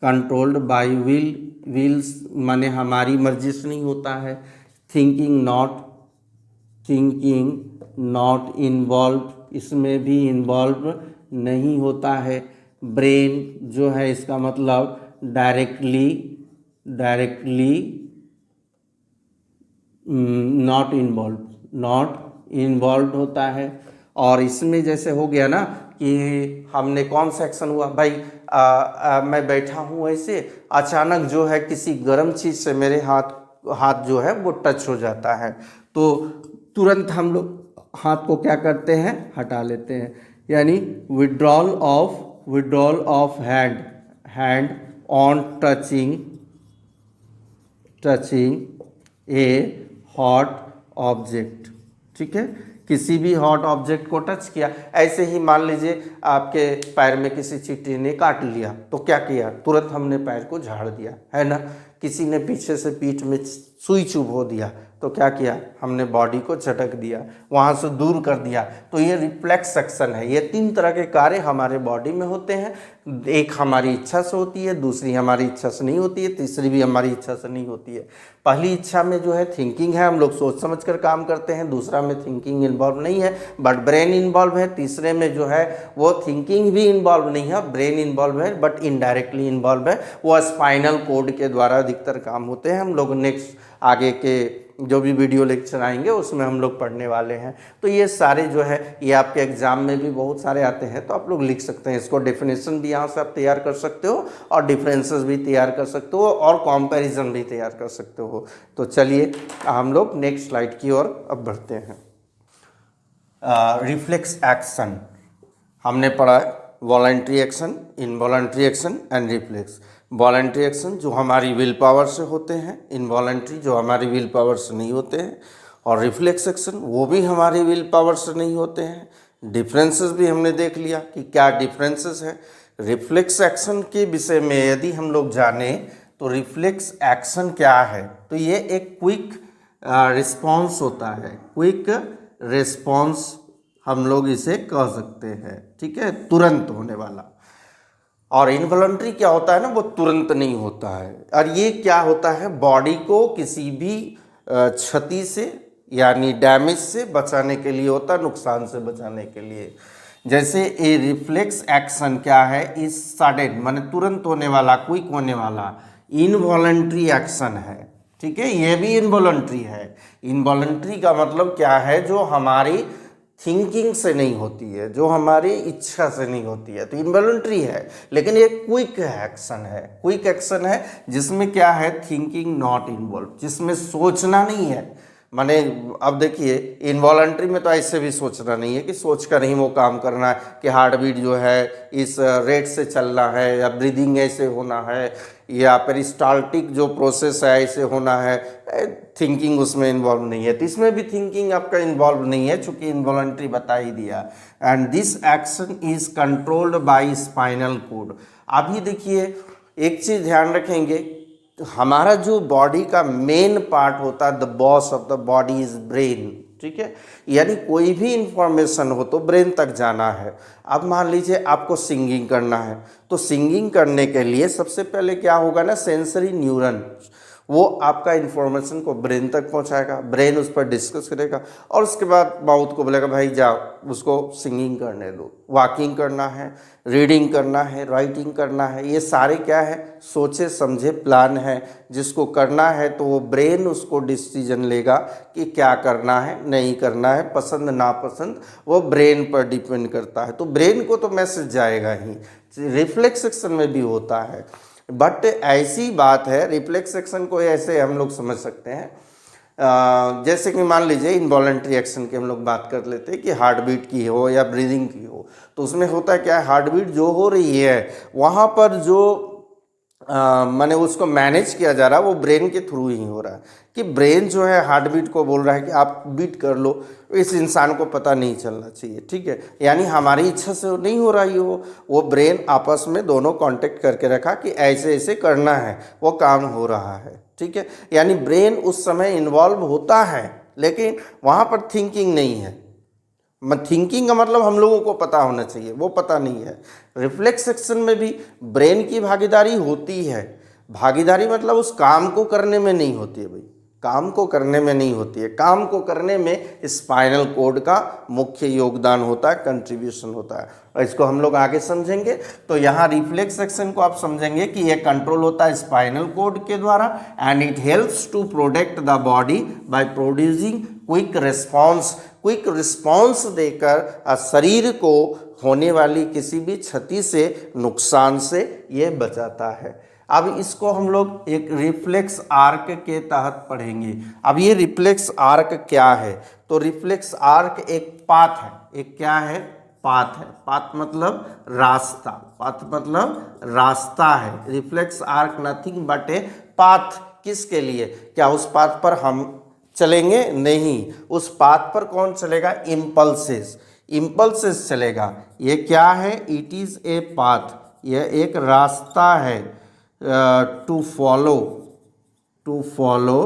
कंट्रोल्ड बाय विल्स, माने हमारी मर्जी से नहीं होता है। थिंकिंग नॉट इन्वॉल्व, इसमें भी इन्वॉल्व नहीं होता है। ब्रेन जो है, इसका मतलब डायरेक्टली नॉट इन्वॉल्व होता है। और इसमें जैसे हो गया ना कि हमने कौन सा एक्शन हुआ भाई, मैं बैठा हूँ ऐसे, अचानक जो है किसी गर्म चीज़ से मेरे हाथ जो है वो टच हो जाता है, तो तुरंत हम लोग हाथ को क्या करते हैं, हटा लेते हैं। यानी withdrawal of hand on touching A hot object, ठीक है, किसी भी हॉट ऑब्जेक्ट को टच किया। ऐसे ही मान लीजिए आपके पैर में किसी चींटी ने काट लिया, तो क्या किया, तुरंत हमने पैर को झाड़ दिया, है ना। किसी ने पीछे से पीठ में सुई चुभो दिया, तो क्या किया, हमने बॉडी को झटक दिया, वहाँ से दूर कर दिया। तो ये रिफ्लेक्स एक्शन है। ये 3 तरह के कार्य हमारे बॉडी में होते हैं। एक हमारी इच्छा से होती है, दूसरी हमारी इच्छा से नहीं होती है, तीसरी भी हमारी इच्छा से नहीं होती है। पहली इच्छा में जो है थिंकिंग है, हम लोग सोच समझ कर काम करते हैं। दूसरा में थिंकिंग इन्वॉल्व नहीं है बट ब्रेन इन्वॉल्व है। तीसरे में जो है वो थिंकिंग भी इन्वॉल्व नहीं है, ब्रेन इन्वॉल्व है बट इनडायरेक्टली इन्वॉल्व है। वो स्पाइनल कोड के द्वारा अधिकतर काम होते हैं। हम लोग नेक्स्ट आगे के जो भी वीडियो लेक्चर आएंगे उसमें हम लोग पढ़ने वाले हैं। तो ये सारे जो है ये आपके एग्जाम में भी बहुत सारे आते हैं, तो आप लोग लिख सकते हैं इसको। डेफिनेशन भी यहाँ से आप तैयार कर सकते हो और डिफरेंसेस भी तैयार कर सकते हो और कंपैरिजन भी तैयार कर सकते हो। तो चलिए हम लोग नेक्स्ट स्लाइड की ओर अब बढ़ते हैं। रिफ्लेक्स एक्शन हमने पढ़ा है, voluntary action, involuntary action and reflex. Voluntary action जो हमारी विल पावर से होते हैं, इनवॉलंटरी जो हमारी विल पावर से नहीं होते हैं, और रिफ्लेक्स एक्शन वो भी हमारी विल पावर से नहीं होते हैं। डिफरेंसेस भी हमने देख लिया कि क्या डिफरेंसेस है। रिफ्लेक्स एक्शन के विषय में यदि हम लोग जाने तो रिफ्लेक्स एक्शन क्या है, तो ये एक क्विक रिस्पॉन्स होता है। क्विक रिस्पॉन्स हम लोग इसे कह सकते हैं, ठीक है, तुरंत होने वाला। और इनवॉलंटरी क्या होता है ना, वो तुरंत नहीं होता है। और ये क्या होता है, बॉडी को किसी भी क्षति से यानी डैमेज से बचाने के लिए होता है, नुकसान से बचाने के लिए। जैसे ए रिफ्लेक्स एक्शन क्या है, इस सडन माने तुरंत होने वाला, क्विक होने वाला। इनवॉलंटरी एक्शन है, ठीक है, ये भी इनवॉलंटरी है। इनवॉलंटरी का मतलब क्या है, जो हमारी थिंकिंग से नहीं होती है, जो हमारी इच्छा से नहीं होती है, तो इनवॉलंटरी है। लेकिन ये क्विक एक्शन है, क्विक एक्शन है जिसमें क्या है, थिंकिंग नॉट इन्वॉल्व, जिसमें सोचना नहीं है। माने अब देखिए इनवॉलंटरी में तो ऐसे भी सोचना नहीं है कि सोच कर ही वो काम करना है कि हार्ट बीट जो है इस रेट से चलना है, या ब्रीदिंग ऐसे होना है, या पेरिस्टाल्टिक जो प्रोसेस है ऐसे होना है। थिंकिंग उसमें इन्वॉल्व नहीं है, तो इसमें भी थिंकिंग आपका इन्वॉल्व नहीं है, चूंकि इनवॉलंटरी बता ही दिया। And this action is controlled by spinal cord. अभी देखिए एक चीज़ ध्यान रखेंगे, तो हमारा जो बॉडी का मेन पार्ट होता है, the boss of the body is brain, ठीक है, यानी कोई भी इंफॉर्मेशन हो तो ब्रेन तक जाना है। अब मान लीजिए आपको सिंगिंग करना है, तो सिंगिंग करने के लिए सबसे पहले क्या होगा ना, सेंसरी न्यूरन, वो आपका इन्फॉर्मेशन को ब्रेन तक पहुंचाएगा, ब्रेन उस पर डिस्कस करेगा और उसके बाद माउथ को बोलेगा भाई जाओ उसको सिंगिंग करने दो। वॉकिंग करना है, रीडिंग करना है, राइटिंग करना है, ये सारे क्या है, सोचे समझे प्लान है। जिसको करना है तो वो ब्रेन उसको डिसीजन लेगा कि क्या करना है, नहीं करना है, पसंद नापसंद वो ब्रेन पर डिपेंड करता है। तो ब्रेन को तो मैसेज जाएगा ही। रिफ्लेक्स एक्शन में भी होता है, बट ऐसी बात है, रिफ्लेक्स एक्शन को ऐसे हम लोग समझ सकते हैं, जैसे कि मान लीजिए इनवॉलंटरी एक्शन की हम लोग बात कर लेते हैं कि हार्ट बीट की हो या ब्रीदिंग की हो, तो उसमें होता है क्या है, हार्ट बीट जो हो रही है वहाँ पर जो माने उसको मैनेज किया जा रहा है वो ब्रेन के थ्रू ही हो रहा है। कि ब्रेन जो है हार्ट बीट को बोल रहा है कि आप बीट कर लो, इस इंसान को पता नहीं चलना चाहिए, ठीक है, यानी हमारी इच्छा से नहीं हो रहा है वो ब्रेन आपस में दोनों कांटेक्ट करके रखा कि ऐसे ऐसे करना है, वो काम हो रहा है, ठीक है। यानी ब्रेन उस समय इन्वॉल्व होता है लेकिन वहाँ पर थिंकिंग नहीं है। थिंकिंग का मतलब हम लोगों को पता होना चाहिए, वो पता नहीं है। रिफ्लेक्स एक्शन में भी ब्रेन की भागीदारी होती है। भागीदारी मतलब उस काम को करने में नहीं होती है भाई, काम को करने में नहीं होती है, काम को करने में स्पाइनल कोड का मुख्य योगदान होता है, कंट्रीब्यूशन होता है। और इसको हम लोग आगे समझेंगे। तो यहाँ रिफ्लेक्स एक्शन को आप समझेंगे कि यह कंट्रोल होता है स्पाइनल कोड के द्वारा, and it helps to protect the body by producing quick response. Quick response देकर शरीर को होने वाली किसी भी क्षति से, नुकसान से ये बचाता है। अब इसको हम लोग एक रिफ्लेक्स आर्क के तहत पढ़ेंगे। अब ये रिफ्लेक्स आर्क क्या है, तो रिफ्लेक्स आर्क एक पाथ है। एक क्या है, पाथ है। पाथ मतलब रास्ता, पाथ मतलब रास्ता है। Reflex arc nothing but a path, किसके लिए, क्या उस पाथ पर हम चलेंगे नहीं, उस पाथ पर कौन चलेगा, इम्पल्सेस, इम्पल्सेस चलेगा। ये क्या है, इट इज़ ए पाथ, यह एक रास्ता है, to follow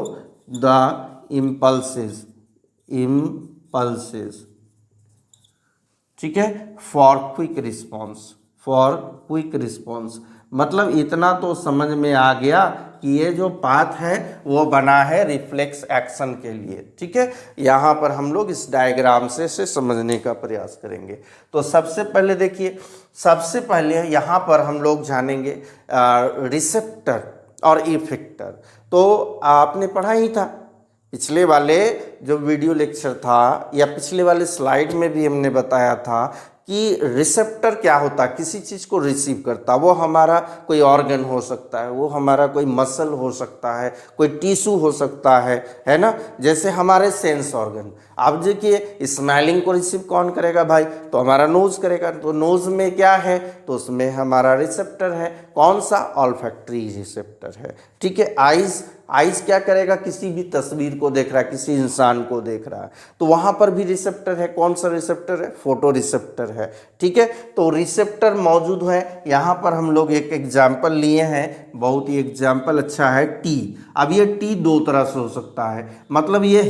the impulses, impulses, ठीक है, फॉर क्विक रिस्पॉन्स, मतलब इतना तो समझ में आ गया कि ये जो पाथ है वो बना है रिफ्लेक्स एक्शन के लिए, ठीक है। यहाँ पर हम लोग इस डायग्राम से समझने का प्रयास करेंगे। तो सबसे पहले देखिए, सबसे पहले यहाँ पर हम लोग जानेंगे रिसेप्टर और इफेक्टर। तो आपने पढ़ा ही था पिछले वाले जो वीडियो लेक्चर था या पिछले वाले स्लाइड में भी हमने बताया था कि रिसेप्टर क्या होता है, किसी चीज़ को रिसीव करता, वो हमारा कोई ऑर्गन हो सकता है, वो हमारा कोई मसल हो सकता है, कोई टिश्यू हो सकता है ना। जैसे हमारे सेंस ऑर्गन, आप देखिए स्मेलिंग को रिसीव कौन करेगा भाई, तो हमारा नोज करेगा। तो नोज में क्या है, तो उसमें हमारा रिसेप्टर है, कौन सा, ऑल्फैक्टरी रिसेप्टर है, ठीक है। आइज क्या करेगा, किसी भी तस्वीर को देख रहा है, किसी इंसान को देख रहा है, तो वहाँ पर भी रिसेप्टर है, कौन सा रिसेप्टर है, फोटो रिसेप्टर है, ठीक है। तो रिसेप्टर मौजूद है। यहाँ पर हम लोग एक एग्जाम्पल लिए हैं, बहुत ही एग्जाम्पल अच्छा है, टी। अब ये टी दो तरह से हो सकता है, मतलब ये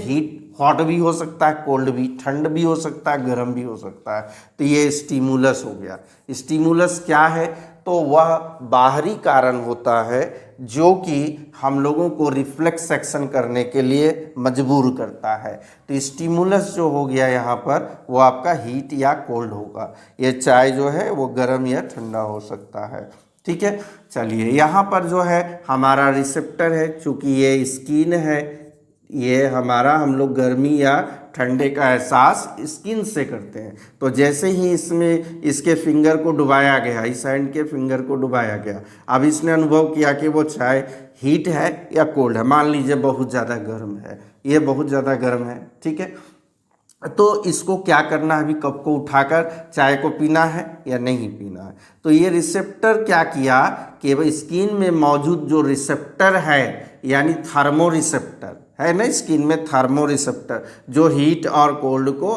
हॉट भी हो सकता है, कोल्ड भी, ठंड भी हो सकता है, गर्म भी हो सकता है। तो ये स्टिमुलस हो गया। स्टिमुलस क्या है, तो वह बाहरी कारण होता है जो कि हम लोगों को रिफ्लेक्स एक्शन करने के लिए मजबूर करता है। तो स्टिमुलस जो हो गया यहाँ पर, वो आपका हीट या कोल्ड होगा। ये चाय जो है वो गर्म या ठंडा हो सकता है, ठीक है। चलिए यहाँ पर जो है हमारा रिसेप्टर है, चूँकि ये स्किन है, ये हमारा, हम लोग गर्मी या ठंडे का एहसास स्किन से करते हैं। तो जैसे ही इसमें इसके फिंगर को डुबाया गया, इस हैंड के फिंगर को डुबाया गया, अब इसने अनुभव किया कि वो चाय हीट है या कोल्ड है। मान लीजिए बहुत ज़्यादा गर्म है, ये बहुत ज़्यादा गर्म है, ठीक है। तो इसको क्या करना है, अभी कप को उठाकर चाय को पीना है या नहीं पीना है। तो ये रिसेप्टर क्या किया कि भाई स्किन में मौजूद जो रिसेप्टर है, यानी थर्मो रिसेप्टर है ना, स्किन में थर्मो रिसेप्टर जो हीट और कोल्ड को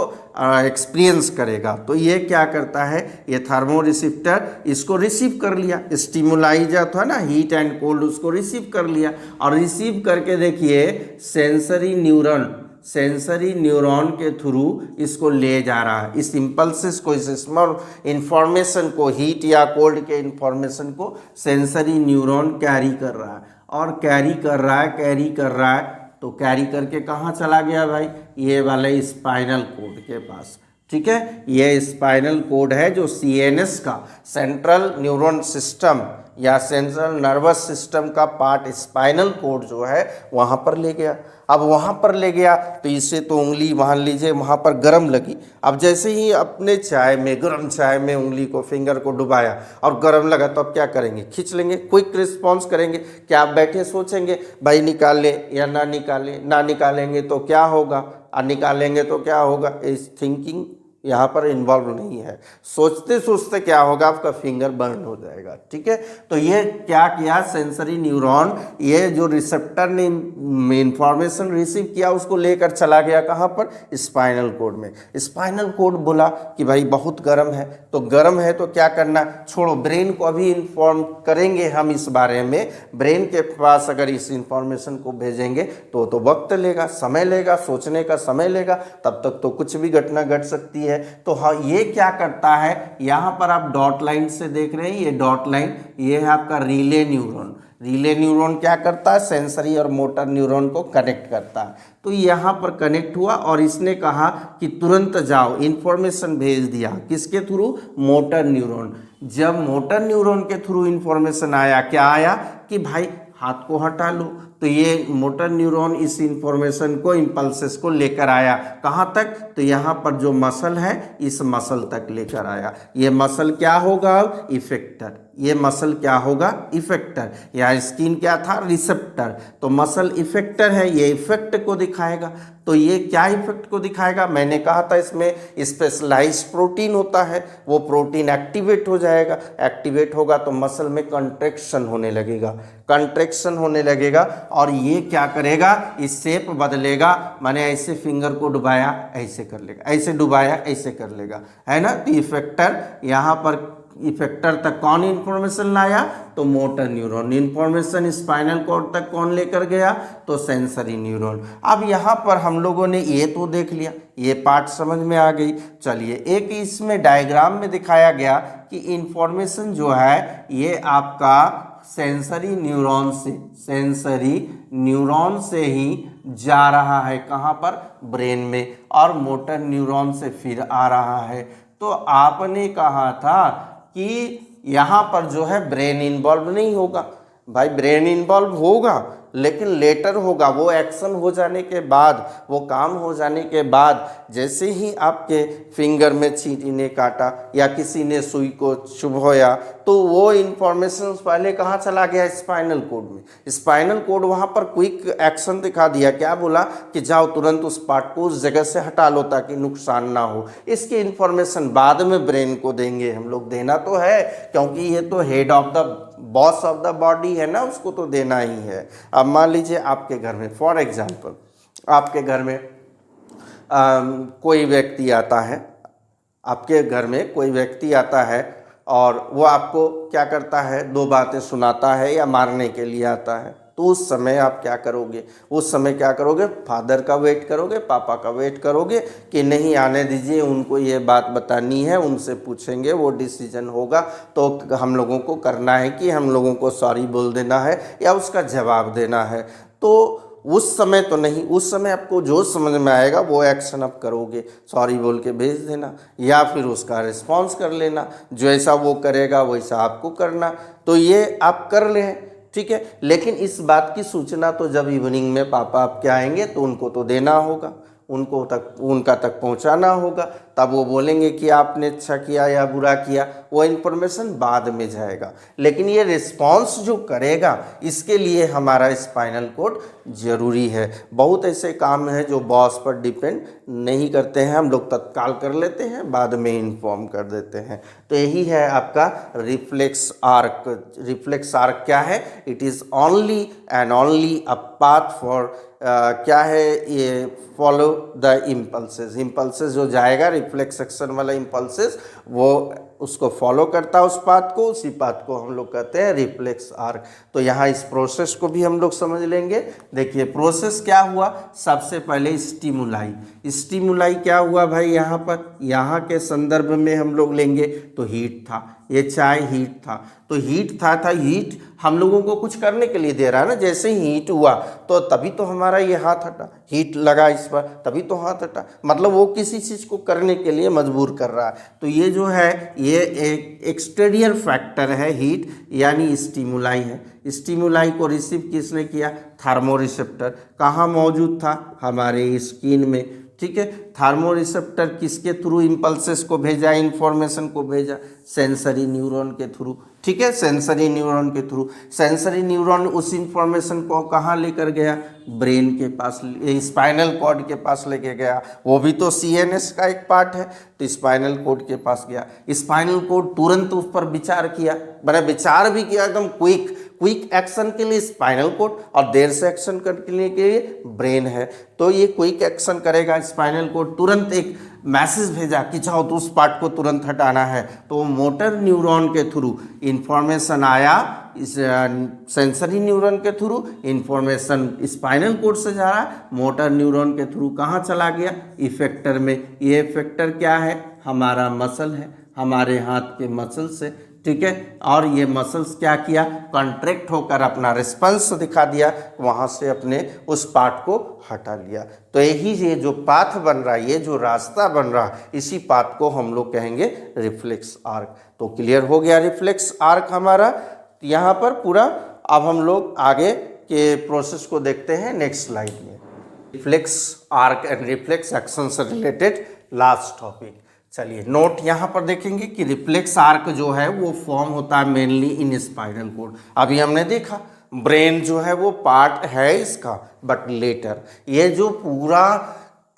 एक्सपीरियंस करेगा, तो ये क्या करता है, ये थर्मो रिसेप्टर इसको रिसीव कर लिया, स्टिमुलाई जाता है ना, हीट एंड कोल्ड, उसको रिसीव कर लिया। और रिसीव करके देखिए सेंसरी न्यूरॉन के थ्रू इसको ले जा रहा है, इस इम्पल्सेस को, इस स्मॉल इंफॉर्मेशन को, हीट या कोल्ड के इंफॉर्मेशन को सेंसरी न्यूरॉन कैरी कर रहा है, और कैरी कर रहा है, तो कैरी करके कहाँ चला गया भाई, ये वाले स्पाइनल कोड के पास, ठीक है। ये स्पाइनल कोड है जो सीएनएस का, सेंट्रल न्यूरॉन सिस्टम या सेंट्रल नर्वस सिस्टम का पार्ट स्पाइनल कोड जो है वहाँ पर ले गया। अब वहाँ पर ले गया तो इससे तो उंगली, मान लीजिए वहाँ पर गर्म लगी, अब जैसे ही अपने चाय में, गर्म चाय में उंगली को, फिंगर को डुबाया और गर्म लगा, तो अब क्या करेंगे, खींच लेंगे, क्विक रिस्पॉन्स करेंगे। क्या आप बैठे सोचेंगे भाई निकाल लें या ना निकालें, ना निकालेंगे तो क्या होगा, और निकालेंगे तो क्या होगा, इस थिंकिंग यहाँ पर इन्वॉल्व नहीं है। सोचते सोचते क्या होगा, आपका फिंगर बर्न हो जाएगा, ठीक है। तो ये क्या किया, सेंसरी न्यूरॉन, ये जो रिसेप्टर ने इंफॉर्मेशन रिसीव किया उसको लेकर चला गया कहाँ पर, स्पाइनल कोड में। स्पाइनल कोड बोला कि भाई बहुत गर्म है, तो गर्म है तो क्या करना, छोड़ो, ब्रेन को अभी इन्फॉर्म करेंगे हम इस बारे में, ब्रेन के पास अगर इस इंफॉर्मेशन को भेजेंगे तो वक्त लेगा, समय लेगा, सोचने का समय लेगा, तब तक तो कुछ भी घटना घट सकती है। तो हाँ, ये क्या करता है, यहाँ पर आप डॉट लाइन से देख रहे हैं, ये डॉट लाइन, ये है आपका रिले न्यूरॉन। रिले न्यूरॉन क्या करता है, सेंसरी और मोटर न्यूरॉन को कनेक्ट करता है। तो यहाँ पर कनेक्ट हुआ और इसने कहा कि तुरंत जाओ, इंफॉर्मेशन भेज दिया, किसके थ्रू, मोटर न्यूरॉन। जब मोटर न्यूरॉन के थ्रू इंफॉर्मेशन आया, क्या आया कि भाई हाथ को हटा लो, तो ये मोटर न्यूरॉन इस इंफॉर्मेशन को, इम्पल्सेस को लेकर आया कहाँ तक, तो यहाँ पर जो मसल है इस मसल तक लेकर आया। ये मसल क्या होगा, इफेक्टर। ये मसल क्या होगा, इफेक्टर। या स्किन क्या था, रिसेप्टर, तो मसल इफेक्टर है, ये इफेक्ट को दिखाएगा। तो ये क्या इफेक्ट को दिखाएगा, मैंने कहा था इसमें स्पेशलाइज्ड प्रोटीन होता है, वो प्रोटीन एक्टिवेट हो जाएगा। एक्टिवेट होगा तो मसल में कंट्रैक्शन होने लगेगा, कंट्रैक्शन होने लगेगा, और ये क्या करेगा, इस शेप बदलेगा, माने ऐसे फिंगर को डुबाया ऐसे कर लेगा, ऐसे डुबाया ऐसे कर लेगा, है ना। तो इफेक्टर यहाँ पर इफेक्टर तक कौन इंफॉर्मेशन लाया, तो motor neuron. Information spinal cord तक कौन लेकर गया, तो सेंसरी न्यूरॉन। अब यहाँ पर हम लोगों ने ये तो देख लिया, ये पार्ट समझ में आ गई। चलिए एक इसमें डायग्राम में दिखाया गया कि इंफॉर्मेशन जो है ये आपका सेंसरी न्यूरॉन से ही जा रहा है, कहाँ पर, ब्रेन में, और मोटर न्यूरॉन से फिर आ रहा है। तो आपने कहा था कि यहाँ पर जो है ब्रेन इन्वॉल्व नहीं होगा। भाई ब्रेन इन्वॉल्व होगा लेकिन लेटर होगा, वो एक्शन हो जाने के बाद, वो काम हो जाने के बाद। जैसे ही आपके फिंगर में चींटी ने काटा या किसी ने सुई को चुभोया तो वो इन्फॉर्मेशन पहले कहाँ चला गया, स्पाइनल कोड में। स्पाइनल कोड वहाँ पर क्विक एक्शन दिखा दिया, क्या बोला कि जाओ तुरंत उस पार्ट को उस जगह से हटा लो ताकि नुकसान ना हो। इसकी इन्फॉर्मेशन बाद में ब्रेन को देंगे हम लोग, देना तो है क्योंकि ये तो head of the boss of the body है ना, उसको तो देना ही है। अब मान लीजिए आपके घर में, फॉर एग्जांपल आपके घर में कोई व्यक्ति आता है, आपके घर में कोई व्यक्ति आता है और वो आपको क्या करता है, दो बातें सुनाता है या मारने के लिए आता है। तो उस समय आप क्या करोगे, उस समय क्या करोगे, फादर का वेट करोगे, पापा का वेट करोगे कि नहीं आने दीजिए, उनको ये बात बतानी है, उनसे पूछेंगे, वो डिसीजन होगा। तो हम लोगों को करना है कि हम लोगों को सॉरी बोल देना है या उसका जवाब देना है। तो उस समय तो नहीं, उस समय आपको जो समझ में आएगा वो एक्शन आप करोगे, सॉरी बोल के भेज देना या फिर उसका रिस्पॉन्स कर लेना, जैसा वो करेगा वैसा आपको करना। तो ये आप कर लें, ठीक है। लेकिन इस बात की सूचना तो जब इवनिंग में पापा आपके आएंगे तो उनको तो देना होगा, उनका तक पहुंचाना होगा, तब वो बोलेंगे कि आपने अच्छा किया या बुरा किया, वो इन्फॉर्मेशन बाद में जाएगा। लेकिन ये रिस्पॉन्स जो करेगा इसके लिए हमारा स्पाइनल कोड जरूरी है। बहुत ऐसे काम हैं जो बॉस पर डिपेंड नहीं करते हैं, हम लोग तत्काल कर लेते हैं, बाद में इन्फॉर्म कर देते हैं। तो यही है आपका रिफ्लेक्स आर्क। रिफ्लेक्स आर्क क्या है, it is only and only a path for क्या है ये, फॉलो द इम्पल्सेस। इम्पल्सेस जो जाएगा, रिफ्लेक्स एक्शन वाला इम्पल्सेस, वो उसको फॉलो करता है उस पाथ को, उसी पाथ को हम लोग कहते हैं रिफ्लेक्स आर्क। तो यहाँ इस प्रोसेस को भी हम लोग समझ लेंगे। देखिए प्रोसेस क्या हुआ, सबसे पहले स्टिमुलाई क्या हुआ भाई, यहाँ पर, यहाँ के संदर्भ में हम लोग लेंगे तो हीट था, ये चाय हीट था, तो हीट था हीट हम लोगों को कुछ करने के लिए दे रहा है ना। जैसे ही हीट हुआ तो तभी तो हमारा ये हाथ हटा, हीट लगा इस पर तभी तो हाथ हटा, मतलब वो किसी चीज़ को करने के लिए मजबूर कर रहा है। तो ये जो है ये एक एक्सटीरियर फैक्टर है हीट, यानी स्टिमुलाई है। स्टिमुलाई को रिसीव किसने किया, थार्मोरिसेप्टर। कहाँ मौजूद था, हमारे स्किन में, ठीक है। थार्मोरिसेप्टर किसके थ्रू इम्पल्सेस को भेजा, इंफॉर्मेशन को भेजा, सेंसरी न्यूरॉन के थ्रू, ठीक है, सेंसरी न्यूरॉन के थ्रू। सेंसरी न्यूरॉन उस इंफॉर्मेशन को कहाँ लेकर गया, ब्रेन के पास, स्पाइनल कॉर्ड के पास लेके गया, वो भी तो सीएनएस का एक पार्ट है। तो स्पाइनल कॉर्ड के पास गया, स्पाइनल कॉर्ड तुरंत उस पर विचार किया, मैंने विचार भी किया एकदम क्विक एक्शन के लिए स्पाइनल कॉर्ड, और देर से एक्शन करने के लिए ब्रेन है। तो ये क्विक एक्शन करेगा, स्पाइनल कॉर्ड तुरंत एक मैसेज भेजा कि चाहो तो उस पार्ट को तुरंत हटाना है। तो मोटर न्यूरॉन के थ्रू इंफॉर्मेशन आया, इस सेंसरी न्यूरॉन के थ्रू इंफॉर्मेशन स्पाइनल कॉर्ड से जा रहा है, मोटर न्यूरॉन के थ्रू कहाँ चला गया, इफेक्टर में। ये इफेक्टर क्या है, हमारा मसल है, हमारे हाथ के मसल से, ठीक है। और ये मसल्स क्या किया, कॉन्ट्रैक्ट होकर अपना रिस्पॉन्स दिखा दिया, वहाँ से अपने उस पार्ट को हटा लिया। तो यही ये जो पाथ बन रहा है, ये जो रास्ता बन रहा है, इसी पाथ को हम लोग कहेंगे रिफ्लेक्स आर्क। तो क्लियर हो गया रिफ्लेक्स आर्क हमारा यहाँ पर पूरा। अब हम लोग आगे के प्रोसेस को देखते हैं नेक्स्ट स्लाइड में। Reflex arc and reflex action से रिलेटेड लास्ट टॉपिक। चलिए नोट यहाँ पर देखेंगे कि रिफ्लेक्स आर्क जो है वो फॉर्म होता है मेनली इन स्पाइनल कॉर्ड। अभी हमने देखा ब्रेन जो है वो पार्ट है इसका, बट लेटर ये जो पूरा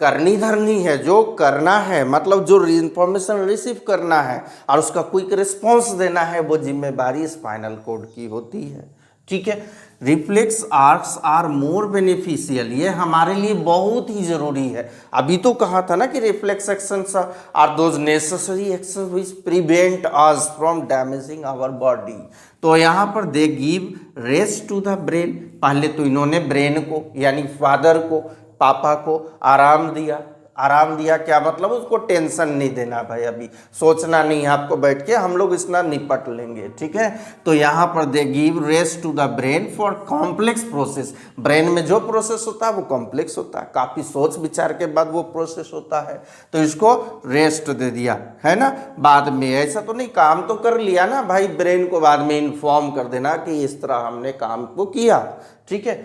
करनी धरनी है, जो करना है, मतलब जो इंफॉर्मेशन रिसीव करना है और उसका क्विक रिस्पॉन्स देना है, वो जिम्मेदारी स्पाइनल कॉर्ड की होती है, ठीक है। Reflex arcs are more beneficial, ये हमारे लिए बहुत ही जरूरी है। अभी तो कहा था ना कि reflex actions are those necessary actions which prevent us from damaging our body. तो यहाँ पर they give rest to the brain, पहले तो इन्होंने ब्रेन को यानी फादर को, पापा को आराम दिया। आराम दिया क्या मतलब, उसको टेंशन नहीं देना भाई, अभी सोचना नहीं है आपको बैठ के, हम लोग इसना निपट लेंगे, ठीक है। तो यहाँ पर they give rest to the brain for complex process, brain में जो प्रोसेस होता है वो कॉम्प्लेक्स होता है, काफ़ी सोच विचार के बाद वो प्रोसेस होता है, तो इसको रेस्ट दे दिया है ना। बाद में ऐसा तो नहीं, काम तो कर लिया ना भाई, ब्रेन को बाद में इन्फॉर्म कर देना कि इस तरह हमने काम को किया, ठीक है।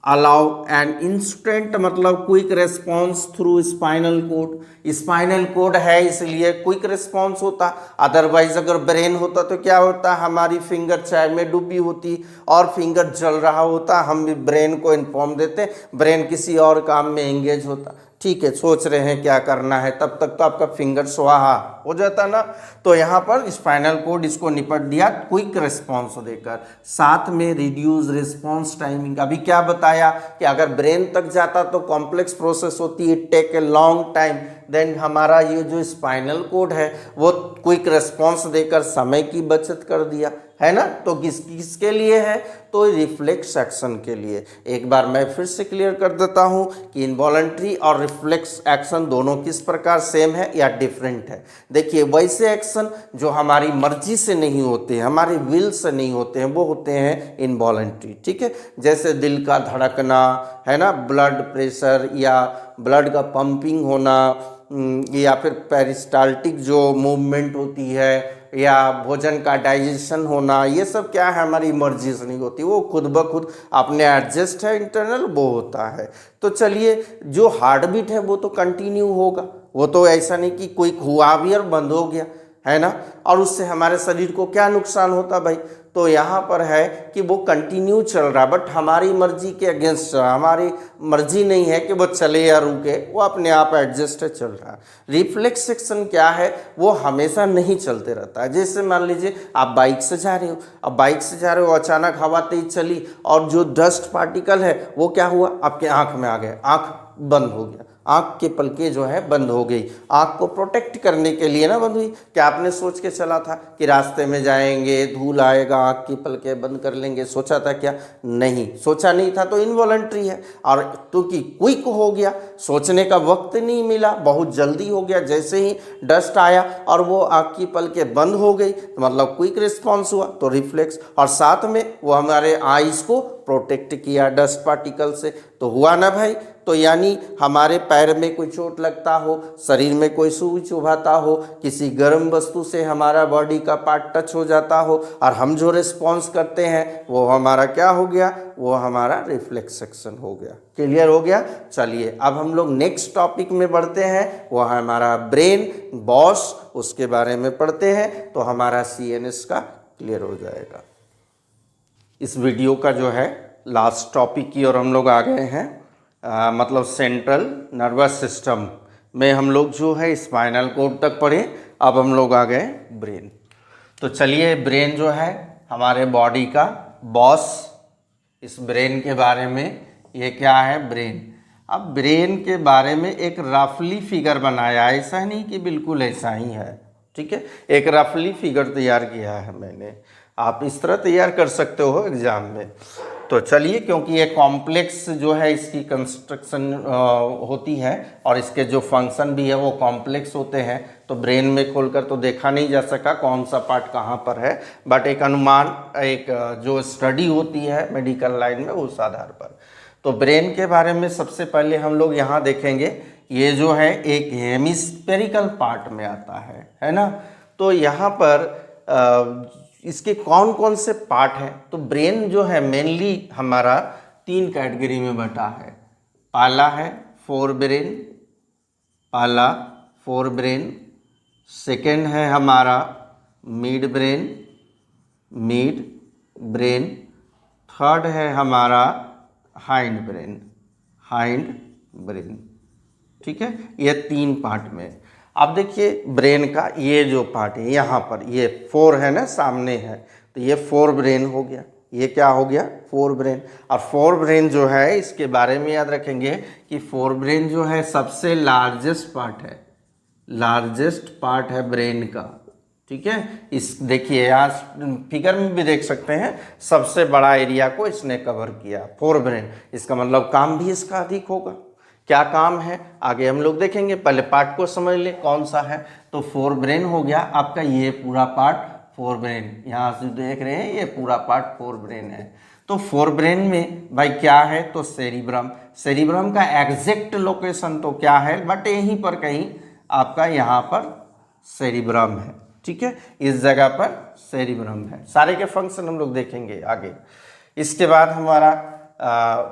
अलाउ एन इंस्टेंट मतलब quick response through spinal cord, spinal cord है इसलिए क्विक रेस्पॉन्स होता, अदरवाइज अगर ब्रेन होता तो क्या होता, हमारी फिंगर चाय में डूबी होती और फिंगर जल रहा होता, हम भी ब्रेन को इन्फॉर्म देते, ब्रेन किसी और काम में एंगेज होता, ठीक है, सोच रहे हैं क्या करना है, तब तक तो आपका फिंगर स्वाहा हो जाता ना। तो यहाँ पर स्पाइनल कोड इसको निपट दिया क्विक रिस्पॉन्स देकर, साथ में रिड्यूस रिस्पॉन्स टाइमिंग। अभी क्या बताया कि अगर ब्रेन तक जाता तो कॉम्प्लेक्स प्रोसेस होती है, take a long time, then हमारा ये जो स्पाइनल कोड है वो क्विक रिस्पॉन्स देकर समय की बचत कर दिया, है ना। तो किसके लिए है, तो रिफ्लेक्स एक्शन के लिए। एक बार मैं फिर से क्लियर कर देता हूं कि इनवॉलंटरी और रिफ्लेक्स एक्शन दोनों किस प्रकार सेम है या डिफरेंट है। देखिए, वैसे एक्शन जो हमारी मर्जी से नहीं होते, हमारे विल से नहीं होते हैं, वो होते हैं इनवॉलंटरी, ठीक है। जैसे दिल का धड़कना, है ना, ब्लड प्रेशर या ब्लड का पंपिंग होना, या फिर पेरिस्टाल्टिक जो मूवमेंट होती है, या भोजन का डाइजेशन होना, ये सब क्या है, हमारी मर्जी से नहीं होती, वो खुद ब खुद अपने एडजस्ट है, इंटरनल वो होता है। तो चलिए, जो हार्ट बीट है वो तो कंटिन्यू होगा, वो तो ऐसा नहीं कि कोई हुआ भी और बंद हो गया, है ना, और उससे हमारे शरीर को क्या नुकसान होता भाई। तो यहाँ पर है कि वो कंटिन्यू चल रहा, बट हमारी मर्जी के अगेंस्ट, हमारी मर्जी नहीं है कि वो चले या रुके, वो अपने आप एडजस्ट है, चल रहा। रिफ्लेक्स एक्शन क्या है, वो हमेशा नहीं चलते रहता है। जैसे मान लीजिए आप बाइक से जा रहे हो, अब बाइक से जा रहे हो, अचानक हवा तेज चली और जो डस्ट पार्टिकल है वो क्या हुआ, आपके आँख में आ गए, आँख बंद हो गया, आँख के पलकें जो है बंद हो गई। आँख को प्रोटेक्ट करने के लिए ना बंद हुई, क्या आपने सोच के चला था कि रास्ते में जाएंगे धूल आएगा आँख की पलकें बंद कर लेंगे, सोचा था क्या, नहीं सोचा नहीं था, तो इनवॉलंटरी है। और क्योंकि क्विक हो गया, सोचने का वक्त नहीं मिला, बहुत जल्दी हो गया, जैसे ही डस्ट आया और वो आँख की पलकें बंद हो गई, तो मतलब क्विक रिस्पॉन्स हुआ, तो रिफ्लेक्स। और साथ में वो हमारे आइज़ को प्रोटेक्ट किया डस्ट पार्टिकल से, तो हुआ ना भाई। तो यानी हमारे पैर में कोई चोट लगता हो, शरीर में कोई सुई चुभाता हो, किसी गर्म वस्तु से हमारा बॉडी का पार्ट टच हो जाता हो, और हम जो रिस्पॉन्स करते हैं वो हमारा क्या हो गया, वो हमारा रिफ्लेक्स एक्शन हो गया। क्लियर हो गया। चलिए अब हम लोग नेक्स्ट टॉपिक में बढ़ते हैं, वो है हमारा ब्रेन बॉस, उसके बारे में पढ़ते हैं, तो हमारा CNS का क्लियर हो जाएगा। इस वीडियो का जो है लास्ट टॉपिक की ओर हम लोग आ गए हैं, मतलब सेंट्रल नर्वस सिस्टम में हम लोग जो है स्पाइनल कोड तक पढ़े, अब हम लोग आ गए ब्रेन। तो चलिए, ब्रेन जो है हमारे बॉडी का बॉस, इस ब्रेन के बारे में, ये क्या है ब्रेन। अब ब्रेन के बारे में एक रफली फिगर बनाया, ऐसा नहीं कि बिल्कुल ऐसा ही है, ठीक है, एक रफली फिगर तैयार किया है मैंने, आप इस तरह तैयार कर सकते हो एग्जाम में। तो चलिए, क्योंकि ये कॉम्प्लेक्स जो है इसकी कंस्ट्रक्शन होती है और इसके जो फंक्शन भी है वो कॉम्प्लेक्स होते हैं, तो ब्रेन में खोलकर तो देखा नहीं जा सका कौन सा पार्ट कहाँ पर है, बट एक अनुमान, एक जो स्टडी होती है मेडिकल लाइन में उस आधार पर। तो ब्रेन के बारे में सबसे पहले हम लोग यहाँ देखेंगे, ये जो है एक हेमिस्फेरिकल पार्ट में आता है ना। तो यहाँ पर इसके कौन कौन से पार्ट हैं, तो ब्रेन जो है मेनली हमारा 3 कैटेगरी में बटा है। पहला है फोर ब्रेन, पहला फोर ब्रेन, सेकेंड है हमारा mid brain, mid brain, third है हमारा हाइंड ब्रेन, हाइंड ब्रेन, ठीक है, ये 3 पार्ट में। अब देखिए ब्रेन का ये जो पार्ट है यहाँ पर, ये 4 है ना, सामने है, तो ये फोर ब्रेन हो गया, ये क्या हो गया, फोर ब्रेन। और फोर ब्रेन जो है इसके बारे में याद रखेंगे कि फोर ब्रेन जो है सबसे लार्जेस्ट पार्ट है ब्रेन का, ठीक है। इस देखिए यहाँ फिगर में भी देख सकते हैं, सबसे बड़ा एरिया को इसने कवर किया, फोर ब्रेन। इसका मतलब काम भी इसका अधिक होगा। क्या काम है आगे हम लोग देखेंगे, पहले पार्ट को समझ ले कौन सा है। तो फोर ब्रेन हो गया आपका ये पूरा पार्ट फोर ब्रेन, यहाँ से देख रहे हैं ये पूरा पार्ट फोर ब्रेन है। तो फोर ब्रेन में भाई क्या है, तो सेरिब्रम। सेरिब्रम का एग्जैक्ट लोकेशन तो क्या है, बट यहीं पर कहीं आपका यहाँ पर सेरिब्रम है, ठीक है, इस जगह पर सेरिब्रम है। सारे के फंक्शन हम लोग देखेंगे आगे। इसके बाद हमारा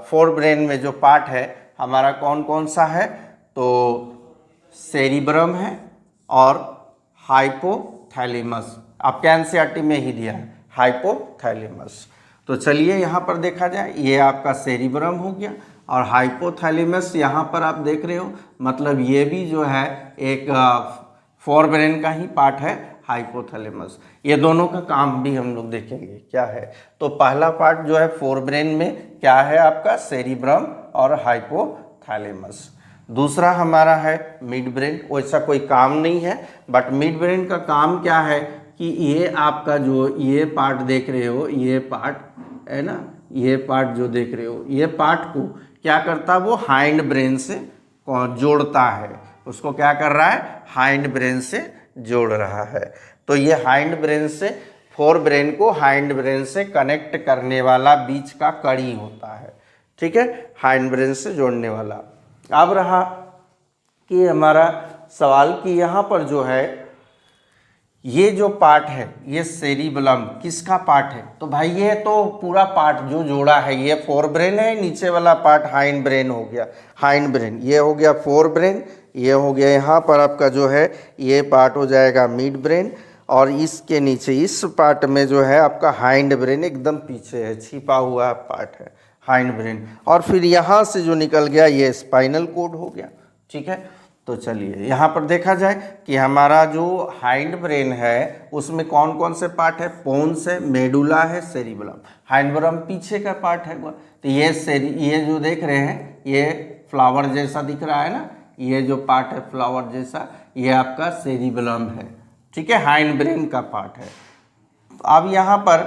फोर ब्रेन में जो पार्ट है हमारा कौन कौन सा है, तो सेरिब्रम है और हाइपोथैलेमस। आपके एनसीईआरटी में ही दिया है हाइपोथैलेमस। तो चलिए यहाँ पर देखा जाए, ये आपका सेरिब्रम हो गया और हाइपोथैलेमस यहाँ पर आप देख रहे हो, मतलब ये भी जो है एक फोर ब्रेन का ही पार्ट है, हाइपोथैलेमस। ये दोनों का काम भी हम लोग देखेंगे क्या है। तो पहला पार्ट जो है फोर ब्रेन में क्या है आपका, सेरिब्रम और हाइपोथैलेमस। दूसरा हमारा है मिड ब्रेन। वैसा कोई काम नहीं है, बट मिड ब्रेन का काम क्या है कि ये आपका जो ये पार्ट देख रहे हो, ये पार्ट है ना, ये पार्ट जो देख रहे हो, ये पार्ट को क्या करता है, वो हाइंड ब्रेन से जोड़ता है। उसको क्या कर रहा है, हाइंड ब्रेन से जोड़ रहा है। तो ये हाइंड ब्रेन से फोर ब्रेन को हाइंड ब्रेन से कनेक्ट करने वाला बीच का कड़ी होता है, ठीक है, हाइंड ब्रेन से जोड़ने वाला। अब रहा कि हमारा सवाल कि यहाँ पर जो है ये जो पार्ट है ये सेरिबलम किसका पार्ट है, तो भाई ये तो पूरा पार्ट जो जोड़ा है ये फोर ब्रेन है, नीचे वाला पार्ट हाइंड ब्रेन हो गया, हाइंड ब्रेन ये हो गया फोर ब्रेन, ये हो गया यहाँ पर आपका जो है ये पार्ट हो जाएगा मिड ब्रेन, और इसके नीचे इस पार्ट में जो है आपका हाइंड ब्रेन एकदम पीछे है, छिपा हुआ पार्ट है हाइंड ब्रेन। और फिर यहाँ से जो निकल गया ये स्पाइनल कोड हो गया, ठीक है। तो चलिए यहाँ पर देखा जाए कि हमारा जो हाइंड ब्रेन है उसमें कौन कौन से पार्ट है, पोन्स है, मेडुला है, सेरिबलम। हाइंड ब्रेन पीछे का पार्ट है, तो ये जो देख रहे हैं ये फ्लावर जैसा दिख रहा है ना, ये जो पार्ट है फ्लावर जैसा, ये आपका सेरिबलम है, ठीक है, हाइंड ब्रेन का पार्ट है। अब यहाँ पर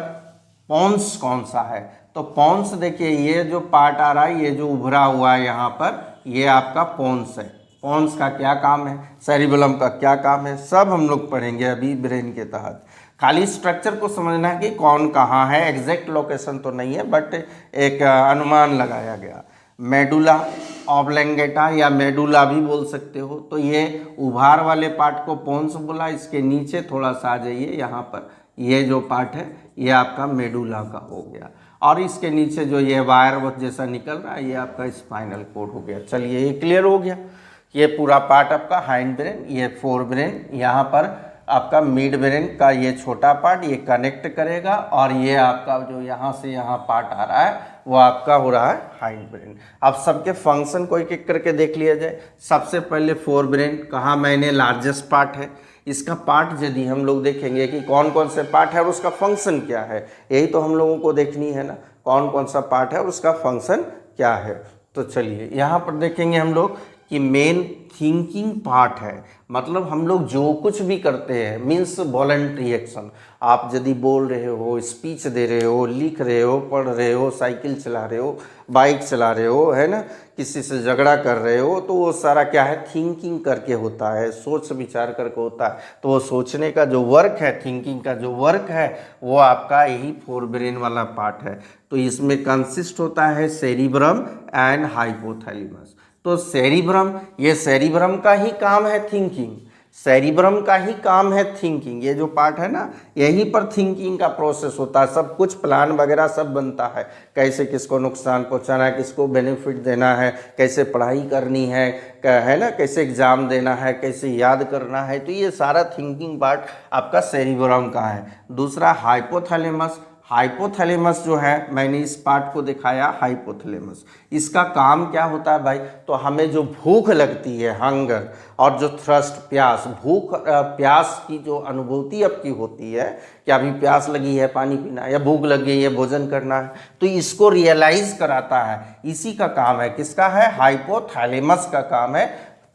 पोन्स कौन सा है, तो पोन्स देखिए ये जो पार्ट आ रहा है, ये जो उभरा हुआ है यहाँ पर, ये आपका पोन्स है। पोन्स का क्या काम है, सेरिबलम का क्या काम है, सब हम लोग पढ़ेंगे अभी ब्रेन के तहत। खाली स्ट्रक्चर को समझना है कि कौन कहाँ है, एग्जैक्ट लोकेशन तो नहीं है, बट एक अनुमान लगाया गया। मेडुला ऑब्लेंगेटा या मेडुला भी बोल सकते हो, तो ये उभार वाले पार्ट को पोन्स बोला। इसके नीचे थोड़ा सा आ जाइए, यहाँ पर ये जो पार्ट है ये आपका मेडुला का हो गया, और इसके नीचे जो ये वायर जैसा निकल रहा है ये आपका स्पाइनल कोड हो गया। चलिए ये क्लियर हो गया, ये पूरा पार्ट आपका हाइंड ब्रेन, ये फोर ब्रेन, यहाँ पर आपका मिड ब्रेन का ये छोटा पार्ट ये कनेक्ट करेगा, और ये आपका जो यहाँ से यहाँ पार्ट आ रहा है वो आपका हो रहा है हाइंड ब्रेन। अब सबके फंक्शन को एक एक करके देख लिया जाए। सबसे पहले फोर ब्रेन कहा मैंने लार्जेस्ट पार्ट है, इसका पार्ट यदि हम लोग देखेंगे कि कौन कौन से पार्ट है और उसका फंक्शन क्या है, यही तो हम लोगों को देखनी है ना, कौन कौन सा पार्ट है और उसका फंक्शन क्या है। तो चलिए यहाँ पर देखेंगे हम लोग कि मेन थिंकिंग पार्ट है, मतलब हम लोग जो कुछ भी करते हैं मीन्स वॉलंटरी एक्शन। आप यदि बोल रहे हो, स्पीच दे रहे हो, लिख रहे हो, पढ़ रहे हो, साइकिल चला रहे हो, बाइक चला रहे हो, है ना, किसी से झगड़ा कर रहे हो, तो वो सारा क्या है, थिंकिंग करके होता है, सोच विचार करके होता है। तो वो सोचने का जो वर्क है, थिंकिंग का जो वर्क है, वो आपका यही फोर ब्रेन वाला पार्ट है। तो इसमें कंसिस्ट होता है सेरिब्रम एंड हाइपोथैलेमस। तो सेरिब्रम, ये सेरिब्रम का ही काम है थिंकिंग, सेरिब्रम का ही काम है थिंकिंग। ये जो पार्ट है ना, यहीं पर थिंकिंग का प्रोसेस होता है, सब कुछ प्लान वगैरह सब बनता है, कैसे किसको नुकसान पहुंचाना है, किसको बेनिफिट देना है, कैसे पढ़ाई करनी है ना, कैसे एग्जाम देना है, कैसे याद करना है। तो ये सारा थिंकिंग पार्ट आपका सेरिब्रम का है। दूसरा हाइपोथैलेमस, हाइपोथैलेमस जो है, मैंने इस पार्ट को दिखाया हाइपोथैलेमस। इसका काम क्या होता है भाई, तो हमें जो भूख लगती है, हंगर, और जो थ्रस्ट, प्यास, भूख प्यास की जो अनुभूति आपकी होती है कि अभी प्यास लगी है, पानी पीना है, या भूख लग गई है, भोजन करना है, तो इसको रियलाइज कराता है। इसी का काम है, किसका है, हाइपोथैलेमस का काम है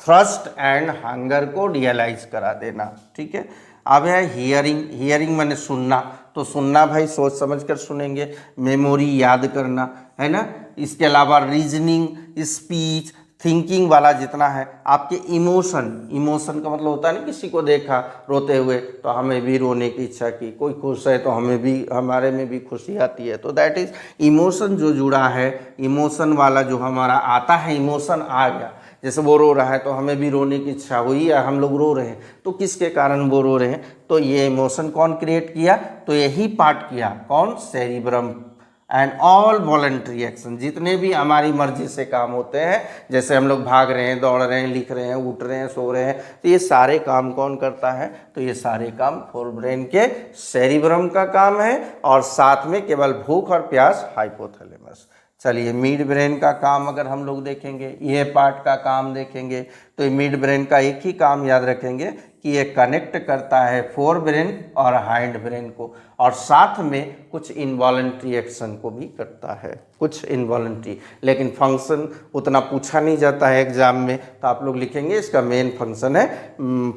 थ्रस्ट एंड हंगर को रियलाइज करा देना। ठीक है। अब है हियरिंग। हियरिंग माने सुनना, तो सुनना भाई सोच समझ कर सुनेंगे। मेमोरी, याद करना, है ना। इसके अलावा रीजनिंग, स्पीच, थिंकिंग वाला जितना है, आपके इमोशन, इमोशन का मतलब होता है ना, किसी को देखा रोते हुए तो हमें भी रोने की इच्छा की, कोई खुश है तो हमें भी, हमारे में भी खुशी आती है, तो दैट इज इमोशन जो जुड़ा है। इमोशन वाला जो हमारा आता है, इमोशन आ गया, जैसे वो रो रहा है तो हमें भी रोने की इच्छा हुई, या हम लोग रो रहे हैं तो किसके कारण वो रो रहे हैं, तो ये इमोशन कौन क्रिएट किया, तो यही पार्ट किया, कौन, cerebrum. And all voluntary action, जितने भी हमारी मर्जी से काम होते हैं, जैसे हम लोग भाग रहे हैं, दौड़ रहे हैं, लिख रहे हैं, उठ रहे हैं, सो रहे हैं, तो ये सारे काम कौन करता है, तो ये सारे काम फोरब्रेन के सेरिब्रम का काम है, और साथ में केवल भूख और प्यास हाइपोथैलेमस। चलिए मिड ब्रेन का काम अगर हम लोग देखेंगे, ये पार्ट का काम देखेंगे, तो ये मिड ब्रेन का एक ही काम याद रखेंगे कि ये कनेक्ट करता है फोर ब्रेन और हाइंड ब्रेन को, और साथ में कुछ इनवॉलंटरी एक्शन को भी करता है, कुछ इनवॉलंटरी, लेकिन फंक्शन उतना पूछा नहीं जाता है एग्जाम में, तो आप लोग लिखेंगे इसका मेन फंक्शन है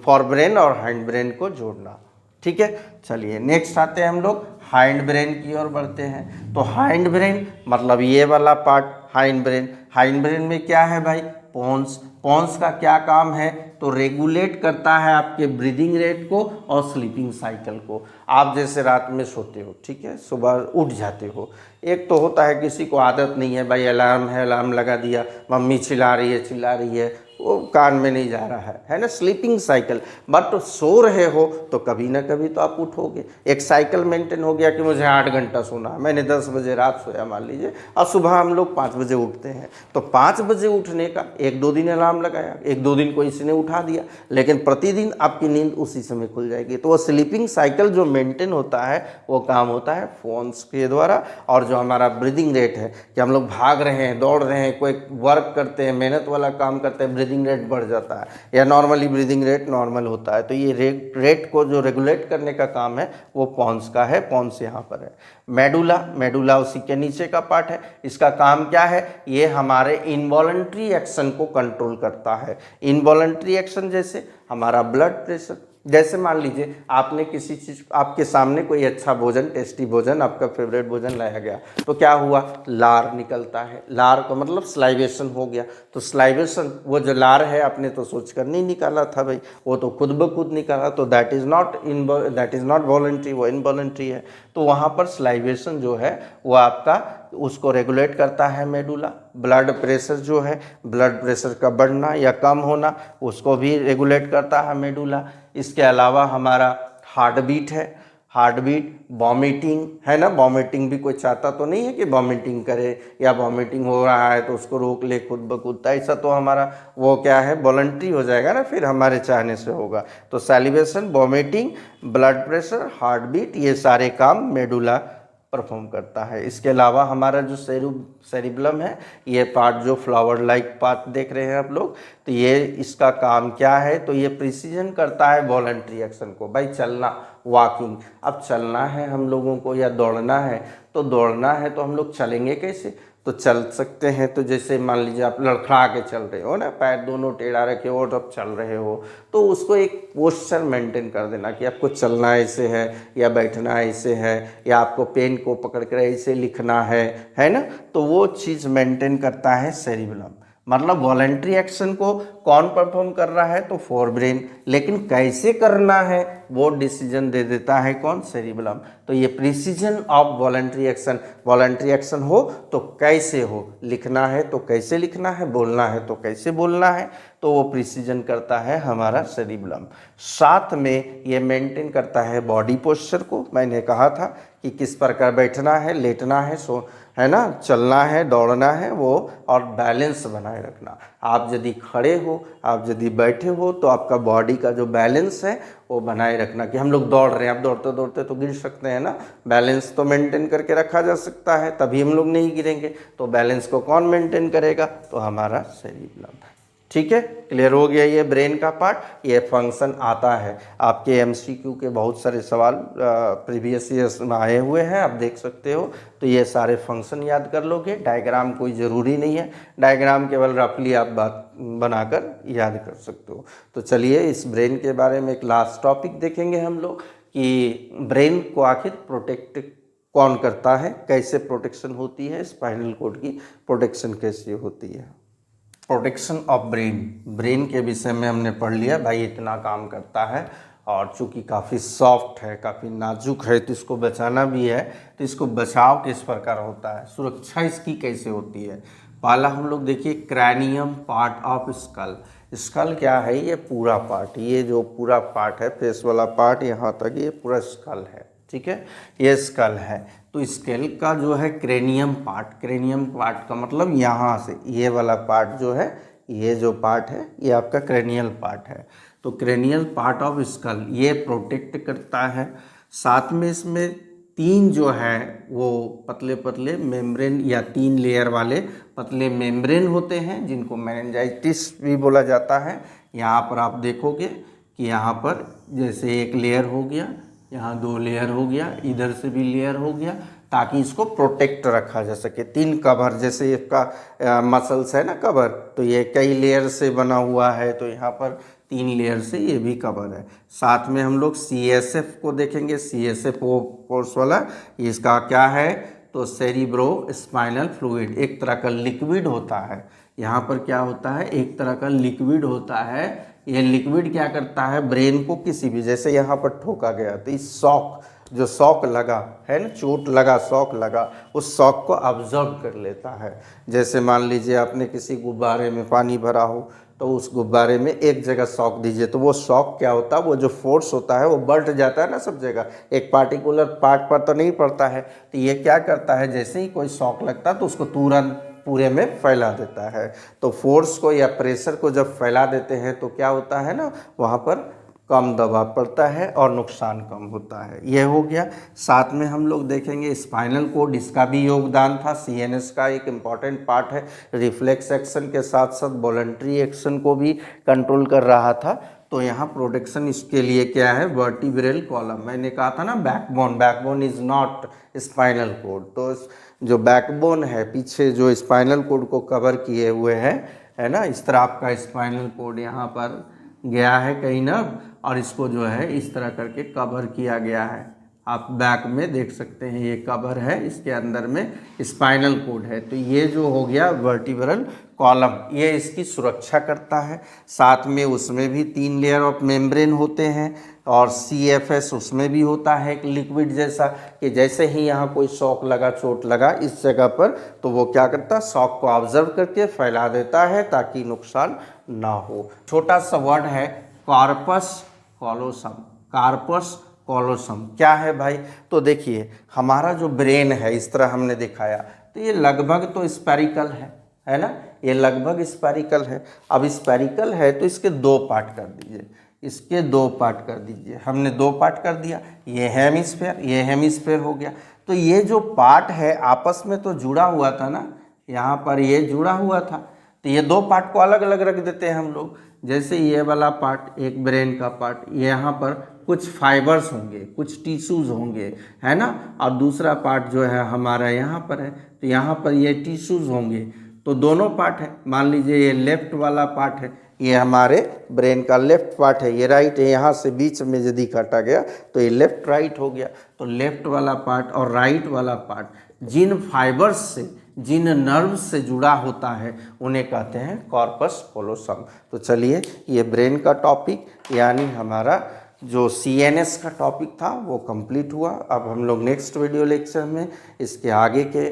फोर ब्रेन और हाइंड ब्रेन को जोड़ना। ठीक है। चलिए नेक्स्ट आते हैं हम लोग हाइंड ब्रेन की ओर बढ़ते हैं। तो हाइंड ब्रेन मतलब ये वाला part hind brain. Hind brain में क्या है भाई, पोन्स। पोन्स का क्या काम है, तो रेगुलेट करता है आपके ब्रीदिंग रेट को और स्लीपिंग साइकिल को। आप जैसे रात में सोते हो, ठीक है, सुबह उठ जाते हो, एक तो होता है किसी को आदत नहीं है भाई, अलार्म है, अलार्म लगा दिया, मम्मी चिल्ला रही है, वो कान में नहीं जा रहा है ना, स्लीपिंग साइकिल। बट सो रहे हो तो कभी ना कभी तो आप उठोगे, एक साइकिल मेंटेन हो गया कि मुझे 8 घंटा सोना है, मैंने 10 बजे रात सोया मान लीजिए, और सुबह हम लोग 5 बजे उठते हैं, तो 5 बजे उठने का 1-2 दिन अलार्म लगाया, 1-2 दिन को इसी ने उठा दिया, लेकिन प्रतिदिन आपकी नींद उसी समय खुल जाएगी। तो वो स्लीपिंग साइकिल जो मेंटेन होता है वो काम होता है फोन्स के द्वारा। और जो हमारा ब्रीदिंग रेट है कि हम लोग भाग रहे हैं, दौड़ रहे हैं, कोई वर्क करते हैं, मेहनत वाला काम करते हैं, ब्रीदिंग रेट बढ़ जाता है, या नॉर्मली ब्रीदिंग रेट नॉर्मल होता है, तो ये रेट को जो रेगुलेट करने का काम है वो पॉन्स का है। पॉन्स यहाँ पर है। मेडुला, मेडुला उसी के नीचे का पार्ट है। इसका काम क्या है, ये हमारे इनवॉलंटरी एक्शन को कंट्रोल करता है। इनवॉलंटरी एक्शन जैसे हमारा ब्लड प्रेशर, जैसे मान लीजिए आपने किसी चीज़, आपके सामने कोई अच्छा भोजन, टेस्टी भोजन, आपका फेवरेट भोजन लाया गया, तो क्या हुआ, लार निकलता है। लार का मतलब स्लाइवेशन हो गया, तो स्लाइवेशन, वो जो लार है आपने तो सोच कर नहीं निकाला था भाई, वो तो खुद ब खुद निकाला, तो दैट इज़ नॉट वॉलंटरी, वो इनवॉलंटरी है। तो वहाँ पर स्लाइवेशन जो है वो आपका उसको रेगुलेट करता है मेडुला। ब्लड प्रेशर जो है, ब्लड प्रेशर का बढ़ना या कम होना, उसको भी रेगुलेट करता है मेडुला। इसके अलावा हमारा हार्ट बीट है, हार्ट बीट, वॉमिटिंग है ना, वॉमिटिंग भी कोई चाहता तो नहीं है कि वॉमिटिंग करे, या वॉमिटिंग हो रहा है तो उसको रोक ले खुद ब खुद, ऐसा तो हमारा वो क्या है, वॉलंटरी हो जाएगा ना, फिर हमारे चाहने से होगा। तो salivation, vomiting, blood pressure, heart beat, ये सारे काम मेडुला परफॉर्म करता है। इसके अलावा हमारा जो सेरिब्लम है, ये पार्ट जो फ्लावर लाइक पार्ट देख रहे हैं आप लोग, तो ये इसका काम क्या है, तो ये प्रिसीजन करता है वॉलंटरी एक्शन को। भाई चलना, वॉकिंग, अब चलना है हम लोगों को या दौड़ना है, तो दौड़ना है तो हम लोग चलेंगे कैसे, तो चल सकते हैं, तो जैसे मान लीजिए आप लड़खड़ा के चल रहे हो ना, पैर दोनों टेढ़ा रखे हो और अब चल रहे हो, तो उसको एक पोस्चर मेंटेन कर देना कि आपको चलना ऐसे है, या बैठना ऐसे है, या आपको पेन को पकड़ कर ऐसे लिखना है ना, तो वो चीज़ मेंटेन करता है सेरिब्लम। मतलब वॉलंटरी एक्शन को कौन परफॉर्म कर रहा है, तो फोर ब्रेन, लेकिन कैसे करना है वो डिसीजन दे देता है कौन, सेरिब्लम। तो ये प्रिसीजन ऑफ वॉलंटरी एक्शन हो तो कैसे हो, लिखना है तो कैसे लिखना है, बोलना है तो कैसे बोलना है, तो वो प्रिसीजन करता है हमारा सेरिब्लम। साथ में ये मेंटेन करता है बॉडी पोस्चर को। मैंने कहा था कि किस प्रकार बैठना है, लेटना है, है ना, चलना है, दौड़ना है वो, और बैलेंस बनाए रखना। आप यदि खड़े हो, आप यदि बैठे हो, तो आपका बॉडी का जो बैलेंस है वो बनाए रखना। कि हम लोग दौड़ रहे हैं, आप दौड़ते दौड़ते तो गिर सकते हैं ना, बैलेंस तो मेंटेन करके रखा जा सकता है, तभी हम लोग नहीं गिरेंगे। तो बैलेंस को कौन मेंटेन करेगा? तो हमारा सेरिबेलम। ठीक है, क्लियर हो गया ये ब्रेन का पार्ट। ये फंक्शन आता है आपके एमसीक्यू के बहुत सारे सवाल प्रीवियस ईयर्स में आए हुए हैं, आप देख सकते हो। तो ये सारे फंक्शन याद कर लोगे, डायग्राम कोई ज़रूरी नहीं है, डायग्राम केवल रफली आप बात बनाकर याद कर सकते हो। तो चलिए इस ब्रेन के बारे में एक लास्ट टॉपिक देखेंगे हम लोग, कि ब्रेन को आखिर प्रोटेक्ट कौन करता है, कैसे प्रोटेक्शन होती है, स्पाइनल कॉर्ड की प्रोटेक्शन कैसे होती है। प्रोटेक्शन ऑफ ब्रेन, ब्रेन के विषय में हमने पढ़ लिया भाई, इतना काम करता है। और चूँकि काफ़ी सॉफ्ट है, काफ़ी नाजुक है, तो इसको बचाना भी है। तो इसको बचाव किस प्रकार होता है, सुरक्षा इसकी कैसे होती है। पहला हम लोग देखिए cranium part of skull. Skull क्या है? ये पूरा पार्ट, ये जो पूरा पार्ट है, फेस वाला पार्ट यहाँ तक, ये पूरा स्कल है। ठीक है, ये स्कल है। तो स्केल का जो है क्रेनियम पार्ट का मतलब यहाँ से ये वाला पार्ट जो है, ये जो पार्ट है ये आपका क्रेनियल पार्ट है। तो क्रेनियल पार्ट ऑफ स्कल ये प्रोटेक्ट करता है। साथ में इसमें तीन जो है वो पतले पतले मेम्ब्रेन या 3 लेयर वाले पतले मेम्ब्रेन होते हैं, जिनको मेनिंजाइटिस भी बोला जाता है। यहाँ पर आप देखोगे कि यहाँ पर जैसे एक लेयर हो गया, यहाँ 2 लेयर हो गया, इधर से भी लेयर हो गया, ताकि इसको प्रोटेक्ट रखा जा सके। 3 कवर, जैसे इसका मसल्स है ना कवर, तो ये कई लेयर से बना हुआ है, तो यहाँ पर 3 लेयर से ये भी कवर है। साथ में हम लोग CSF को देखेंगे, CSF फोर्स वाला, इसका क्या है? तो सेरिब्रो स्पाइनल फ्लूइड, एक तरह का लिक्विड होता है। यहाँ पर क्या होता है? एक तरह का लिक्विड होता है। ये लिक्विड क्या करता है? ब्रेन को किसी भी, जैसे यहाँ पर ठोका गया तो इस शॉक, जो शॉक लगा है ना, चोट लगा, शॉक लगा, उस शॉक को ऑब्जर्व कर लेता है। जैसे मान लीजिए आपने किसी गुब्बारे में पानी भरा हो, तो उस गुब्बारे में एक जगह शॉक दीजिए, तो वो शॉक क्या होता है? वो जो फोर्स होता है वो बढ़ जाता है ना सब जगह, एक पार्टिकुलर पार्ट पर तो नहीं पड़ता है। तो ये क्या करता है? जैसे ही कोई शॉक लगता है तो उसको तुरंत पूरे में फैला देता है। तो फोर्स को या प्रेशर को जब फैला देते हैं तो क्या होता है ना, वहाँ पर कम दबाव पड़ता है और नुकसान कम होता है। यह हो गया। साथ में हम लोग देखेंगे स्पाइनल कोड, इसका भी योगदान था। CNS का एक इम्पॉर्टेंट पार्ट है, रिफ्लेक्स एक्शन के साथ साथ वॉलंटरी एक्शन को भी कंट्रोल कर रहा था। तो यहाँ प्रोटेक्शन इसके लिए क्या है? वर्टिब्रल कॉलम, मैंने कहा था ना backbone, backbone is not spinal cord. तो जो बैकबोन है, पीछे जो स्पाइनल कोड को कवर किए हुए हैं, है ना, इस तरह आपका स्पाइनल कोड यहाँ पर गया है कहीं ना, और इसको जो है इस तरह करके कवर किया गया है। आप बैक में देख सकते हैं ये कवर है, इसके अंदर में स्पाइनल कोड है। तो ये जो हो गया वर्टिब्रल कॉलम, ये इसकी सुरक्षा करता है। साथ में उसमें भी 3 लेयर ऑफ मेम्ब्रेन होते हैं, और CFS उसमें भी होता है एक लिक्विड जैसा, कि जैसे ही यहाँ कोई शॉक लगा, चोट लगा इस जगह पर, तो वो क्या करता है? शॉक को ऑब्जर्व करके फैला देता है ताकि नुकसान ना हो। छोटा सा वर्ड है कॉर्पस कॉलोसम। कॉर्पस कॉलोसम क्या है भाई? तो देखिए हमारा जो ब्रेन है, इस तरह हमने दिखाया, तो ये लगभग तो स्पेरिकल है ना, ये लगभग स्पेरिकल है। अब स्पेरिकल है तो इसके 2 पार्ट कर दीजिए, इसके 2 पार्ट कर दीजिए। हमने 2 पार्ट कर दिया, ये हेमिस्फेयर, ये हेमिस्फेयर हो गया। तो ये जो पार्ट है आपस में तो जुड़ा हुआ था ना, यहाँ पर ये जुड़ा हुआ था, तो ये 2 पार्ट को अलग अलग रख देते हैं हम लोग। जैसे ये वाला पार्ट, एक ब्रेन का पार्ट, यहाँ पर कुछ फाइबर्स होंगे, कुछ टिश्यूज होंगे, है ना, और दूसरा पार्ट जो है हमारा यहाँ पर है, तो यहाँ पर ये टिश्यूज होंगे। तो दोनों पार्ट है। मान लीजिए ये लेफ्ट वाला पार्ट है, ये हमारे ब्रेन का लेफ्ट पार्ट है, ये राइट है, यहाँ से बीच में यदि काटा गया तो ये लेफ्ट राइट हो गया। तो लेफ्ट वाला पार्ट और राइट वाला पार्ट जिन फाइबर्स से, जिन नर्व से जुड़ा होता है, उन्हें कहते हैं कॉर्पस कॉलोसम। तो चलिए ये ब्रेन का टॉपिक यानी हमारा जो CNS का टॉपिक था वो कंप्लीट हुआ। अब हम लोग नेक्स्ट वीडियो लेक्चर में इसके आगे के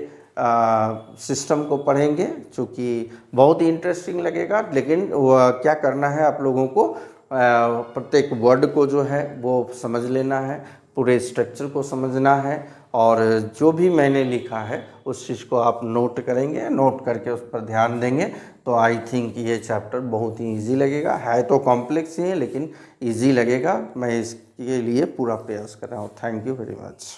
सिस्टम को पढ़ेंगे, चूँकि बहुत ही इंटरेस्टिंग लगेगा। लेकिन क्या करना है आप लोगों को, प्रत्येक वर्ड को जो है वो समझ लेना है, पूरे स्ट्रक्चर को समझना है, और जो भी मैंने लिखा है उस चीज़ को आप नोट करेंगे, नोट करके उस पर ध्यान देंगे तो आई थिंक ये चैप्टर बहुत ही इजी लगेगा। है तो कॉम्प्लेक्स ही है लेकिन इजी लगेगा। मैं इसके लिए पूरा प्रयास कर रहा हूँ। Thank you very much.